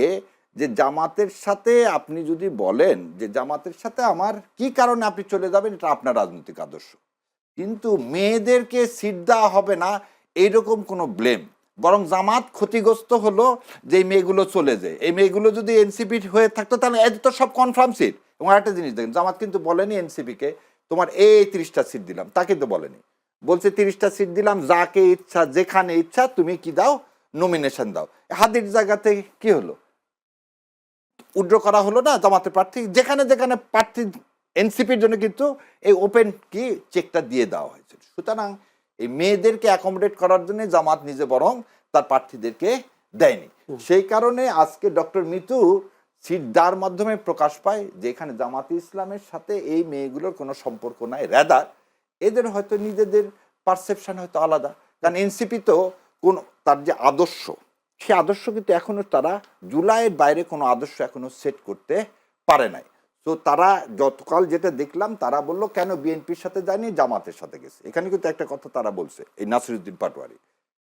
যে জামাতের সাথে, আপনি যদি বলেন যে জামাতের সাথে আমার কি কারণে আপনি চলে যাবেন, এটা আপনার রাজনৈতিক আদর্শ, কিন্তু মেয়েদেরকে সিট দেওয়া হবে না এইরকম কোনো ব্লেম, বরং জামাত ক্ষতিগ্রস্ত হলো যে এই মেয়েগুলো চলে যায়। এই মেয়েগুলো যদি এনসিপি হয়ে থাকতো তাহলে এত তো সব কনফার্ম সিট। এবং আরেকটা জিনিস দেখেন, জামাত কিন্তু বলেনি এনসিপিকে তোমার এই 30টা সিট দিলাম, তা কিন্তু বলেনি, বলছে 30টা সিট দিলাম, যাকে ইচ্ছা যেখানে ইচ্ছা তুমি কি দাও নমিনেশন দাও। হাদির জায়গাতে কি হলো, উইথড্র করা হলো না জামাতের প্রার্থী, যেখানে যেখানে প্রার্থী এনসিপির জন্য কিন্তু এই ওপেন কি চেকটা দিয়ে দেওয়া হয়েছে। সুতরাং এই মেয়েদেরকে অ্যাকোমোডেট করার জন্য জামাত নিজে বরং তার প্রার্থীদেরকে দেয়নি। সেই কারণে আজকে ডক্টর মিতু সিট দেওয়ার মাধ্যমে প্রকাশ পায় যে এখানে জামাতে ইসলামের সাথে এই মেয়েগুলোর কোনো সম্পর্ক নাই, রেদার এদের হয়তো নিজেদের পারসেপশন হয়তো আলাদা। কারণ এনসিপি তো কোন তার যে আদর্শ, সে আদর্শ কিন্তু এখনো তারা জুলাইয়ের বাইরে কোনো আদর্শ এখনো সেট করতে পারে নাই। তো তারা যতকাল যেটা দেখলাম তারা বললো কেন বিএনপির সাথে যায়নি, জামাতের সাথে গেছে। এখানে কিন্তু একটা কথা তারা বলছে, এই নাসিরুদ্দিন পাটোয়ারি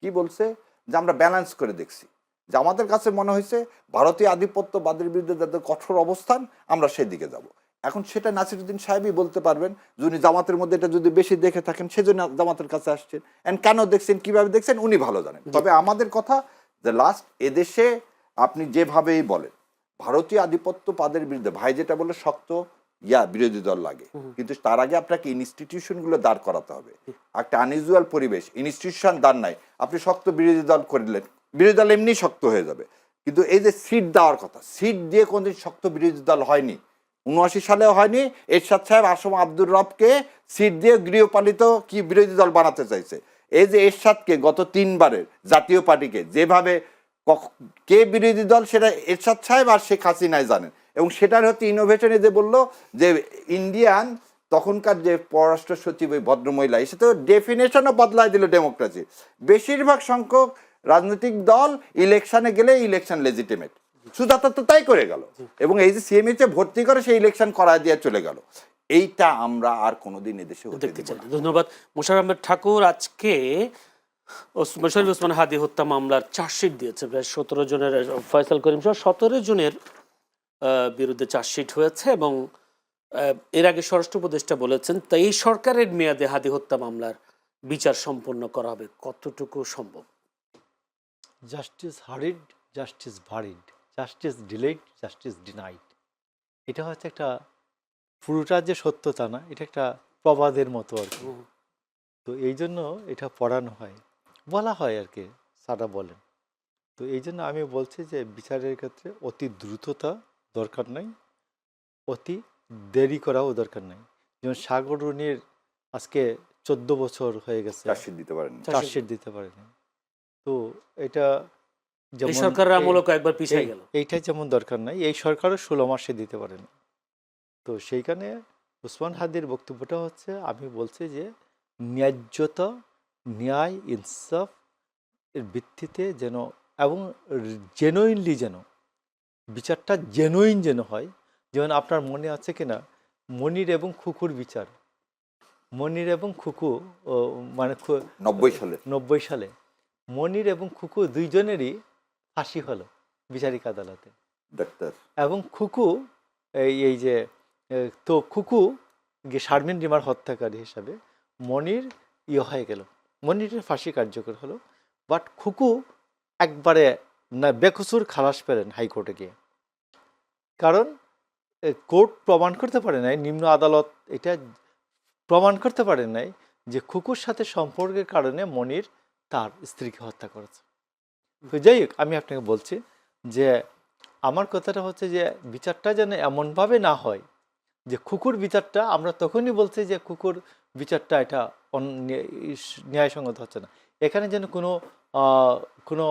কি বলছে যে আমরা ব্যালেন্স করে দেখছি, যে আমাদের কাছে মনে হয়েছে ভারতীয় আধিপত্যবাদের বিরুদ্ধে যাদের কঠোর অবস্থান আমরা সেদিকে যাব। এখন সেটা নাসিরুদ্দিন সাহেবই বলতে পারবেন, যে উনি জামাতের মধ্যে এটা যদি বেশি দেখে থাকেন সেজন্য জামাতের কাছে আসছেন, এন্ড কেন দেখছেন কিভাবে দেখছেন উনি ভালো জানেন। তবে আমাদের কথা যে লাস্ট এদেশে আপনি যেভাবেই বলেন ভারতীয় আধিপত্যবাদের বিরুদ্ধে ভাই যেটা বলে শক্ত বিরোধী দল লাগে, কিন্তু তার আগে আপনাকে ইনস্টিটিউশনগুলো দাঁড় করাতে হবে। একটা আনইউজুয়াল পরিবেশ, ইনস্টিটিউশন দাঁড় নাই, আপনি শক্ত বিরোধী দল করলেন, বিরোধী দল এমনি শক্ত হয়ে যাবে। কিন্তু এই যে সিট দেওয়ার কথা, সিট দিয়ে কোনদিন শক্ত বিরোধী দল হয়নি, 79 সালেও হয়নি। এরশাদ সাহেব আসম আব্দুর রবকে সিট দিয়ে গৃহপালিত কি বিরোধী দল বানাতে চাইছে। এই যে এরশাদকে গত 3 বারের জাতীয় পার্টিকে যেভাবে কে বিরোধী দল সেটা এরশাদ সাহেব আর শেখ হাসিনাই জানেন, এবং সেটার হচ্ছে ইনোভেশনে যে বললো যে ইন্ডিয়ান তখনকার যে পররাষ্ট্র সচিব ওই ভদ্রমহিলা এসে তো ডেফিনেশনও বদলাই দিল ডেমোক্রেসি। বেশিরভাগ সংখ্যক রাজনৈতিক দল ইলেকশনে গেলে ইলেকশন লেজিটিমেট, সুজাতা তো তাই করে গেল, এবং এই যে সিএমএইচে ভর্তি করে সেই ইলেকশন করা দিয়ে চলে গেল। এইটা আমরা আর কোনোদিন এদেশে হতে দেখতে দেব চাই না। না। ধন্যবাদ মোশাররফ আহমেদ ঠাকুর। আজকে শরীফ ওসমান হাদি হত্যা মামলার চার্জশিট দিয়েছে প্রায় 17 জনের, ফয়সাল করিম সহ 17 জনের বিরুদ্ধে চার্জশিট হয়েছে, এবং এর আগে স্বরাষ্ট্র উপদেষ্টা বলেছেন তা এই সরকারের মেয়াদে হাদি হত্যা মামলার বিচার সম্পন্ন করা হবে, কতটুকু সম্ভব? Justice hurried, justice buried, justice delayed, justice denied. এটা হচ্ছে একটা পুরোটা যে সত্যতা না, এটা একটা প্রবাদের মতো আর কি। তো এই জন্য এটা পড়ানো হয়, বলা হয় আর কি, স্যাররা বলেন। তো এই জন্য আমি বলছি যে বিচারের ক্ষেত্রে অতি দ্রুততা দরকার নাই, অতি দেরি করাও দরকার নাই। যেমন সাগর রুনির আজকে 14 বছর হয়ে গেছে, চার্জশিট দিতে পারেন চার্জশিট দিতে পারেনি। তো এটা এই সরকারের আমলও কয়েকবার পিছিয়ে গেল। এইটাই যেমন দরকার নাই, এই সরকারও 16 মাসে দিতে পারেনি। তো সেইখানে ওসমান হাদির বক্তব্যটা হচ্ছে, আমি বলছি যে ন্যায্যতা, ন্যায়, ইনসাফ এর ভিত্তিতে যেন, এবং জেনুইনলি যেন বিচারটা জেনুইন যেন হয়। যেমন আপনার মনে আছে কিনা মনির এবং খুকুর বিচার, মনির এবং খুকু মানে 90 সালে মনির এবং খুকু দুইজনেরই ফাঁসি হলো বিচারিক আদালতে। ডাক্তার এবং খুকু এই যে তো খুকু শারমিন রিমার হত্যাকারী হিসাবে, মনির হয়ে গেল, মনিরের ফাঁসি কার্যকর হলো, বাট খুকু একবারে না বেকসুর খালাস পেলেন হাইকোর্টে গিয়ে। কারণ কোর্ট প্রমাণ করতে পারে নাই, নিম্ন আদালত এটা প্রমাণ করতে পারে নাই যে খুকুর সাথে সম্পর্কের কারণে মনির তার স্ত্রীকে হত্যা করেছে। তো যাই হোক, আমি আপনাকে বলছি যে আমার কথাটা হচ্ছে যে বিচারটা যেন এমনভাবে না হয় যে খুকুর বিচারটা, আমরা তখনই বলছি যে খুকুর বিচারটা এটা ন্যায়সঙ্গত হচ্ছে না। এখানে যেন কোনো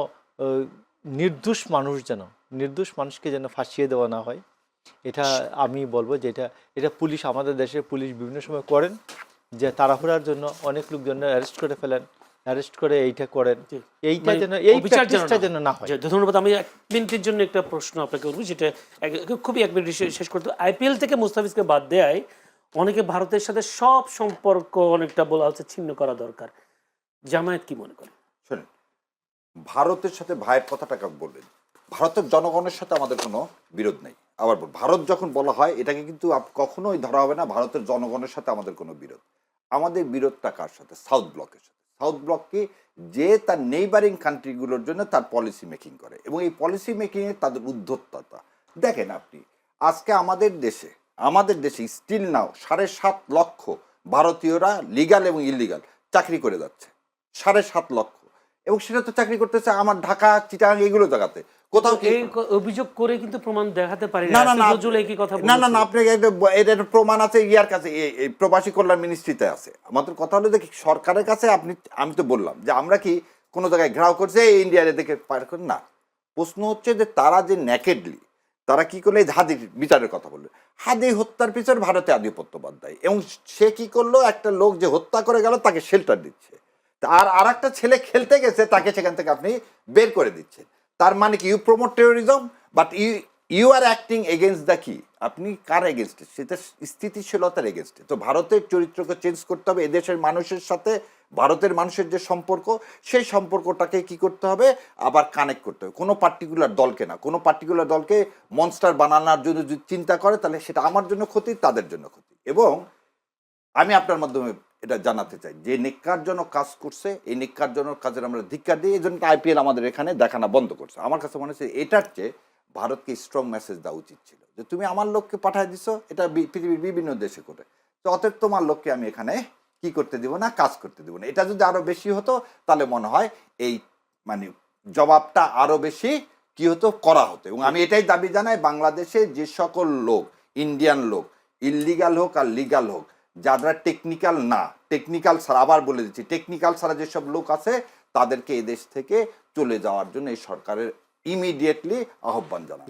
নির্দোষ মানুষকে যেন ফাঁসিয়ে দেওয়া না হয়, এটা আমি বলবো যে এটা পুলিশ, আমাদের দেশের পুলিশ বিভিন্ন সময় করেন যে তাড়াহুড়ার জন্য অনেক লোকজন অ্যারেস্ট করে ফেলেন, অ্যারেস্ট করে এইটা করেন, এইটা যেন এই প্র্যাকটিসটা যেন না হয়। ধন্যবাদ। আমি 1 মিনিটের জন্য একটা প্রশ্ন আপনাকে করবো, যেটা খুবই 1 মিনিট শেষ করতে। আইপিএল থেকে মুস্তাফিজকে বাদ দেয় অনেকে ভারতের সাথে সব সম্পর্ক অনেকটা বলা হচ্ছে ছিন্ন করা দরকার, জামায়াত কি মনে করে? শোনেন, ভারতের সাথে ভাইয়ের কথাটা বললেন, ভারতের জনগণের সাথে আমাদের কোনো বিরোধ নেই। আবার ভারত যখন বলা হয় এটাকে কিন্তু কখনোই ধরা হবে না ভারতের জনগণের সাথে আমাদের কোনো বিরোধ। আমাদের বিরোধটা কার সাথে? সাউথ ব্লকের সাথে। সাউথ ব্লককে যে তার নেইবারিং কান্ট্রিগুলোর জন্য তার পলিসি মেকিং করে, এবং এই পলিসি মেকিংয়ে তাদের উদ্ধত্ততা দেখেন আপনি। আজকে আমাদের দেশে স্টিল নাও 7.5 লক্ষ ভারতীয়রা লিগাল এবং ইলিগাল চাকরি করে যাচ্ছে, 7.5 লক্ষ, এবং সেটা তো চাকরি করতেছে আমার ঢাকা, চিটাগাং এগুলো জায়গাতে। কোথাও এই অভিযোগ করে কিন্তু প্রমাণ দেখাতে পারি না, কি কথা না, আপনি এর প্রমাণ আছে ইয়ার কাছে, এই প্রবাসী কল্যাণ মিনিস্ট্রিতে আছে। আমাদের কথা হলো যে সরকারের কাছে আমি তো বললাম যে আমরা কি কোনো জায়গায় ঘেরাও করছে ইন্ডিয়ার দেখে পার করি না। প্রশ্ন হচ্ছে যে তারা যে নেকেডলি তারা কি করলে হাদির বিচারের কথা বললো, হাদি হত্যার পিছনে ভারতে আধিপত্যবাদ দেয়, এবং সে কি করলো, একটা লোক যে হত্যা করে গেল তাকে শেল্টার দিচ্ছে, আর একটা ছেলে খেলতে গেছে তাকে সেখান থেকে আপনি বের করে দিচ্ছেন। তার মানে কি you promote terrorism, but you are acting against the কি, আপনি কার এগেনস্টে, সেটা স্থিতিশীলতার এগেনস্টে। তো ভারতের চরিত্রকে চেঞ্জ করতে হবে, এদেশের মানুষের সাথে ভারতের মানুষের যে সম্পর্ক, সেই সম্পর্কটাকে কি করতে হবে, আবার কানেক্ট করতে হবে। কোনো পার্টিকুলার দলকে না, কোনো পার্টিকুলার দলকে মনস্টার বানানোর জন্য যদি চিন্তা করে, তাহলে সেটা আমার জন্য ক্ষতি, তাদের জন্য ক্ষতি। এবং আমি আপনার মাধ্যমে এটা জানাতে চাই, যে নিকারজনক কাজ করছে, এই নিকারজনক কাজের আমরা ধিক্কার দিই। এই জন্য আইপিএল আমাদের এখানে দেখানো বন্ধ করছে। আমার কাছে মনে হচ্ছে এটার চেয়ে ভারতকে স্ট্রং মেসেজ দেওয়া উচিত ছিল, যে তুমি আমার লোককে পাঠিয়ে দিছো, এটা পৃথিবীর বিভিন্ন দেশে করে, তো অতএব তোমার লোককে আমি এখানে কি করতে দিব না, কাজ করতে দিব না। এটা যদি আরো বেশি হতো, তাহলে মনে হয় এই মানে জবাবটা আরো বেশি কি হতো, করা হতো। এবং আমি এটাই দাবি জানাই, বাংলাদেশে যে সকল লোক, ইন্ডিয়ান লোক, ইললিগাল হোক আর লিগাল হোক, যারা টেকনিক্যাল না, টেকনিক্যাল ছাড়া, আবার বলে দিচ্ছি, টেকনিক্যাল ছাড়া যেসব লোক আছে, তাদেরকে এদেশ থেকে চলে যাওয়ার জন্য এই সরকারের ইমিডিয়েটলি আহ্বান জানানো।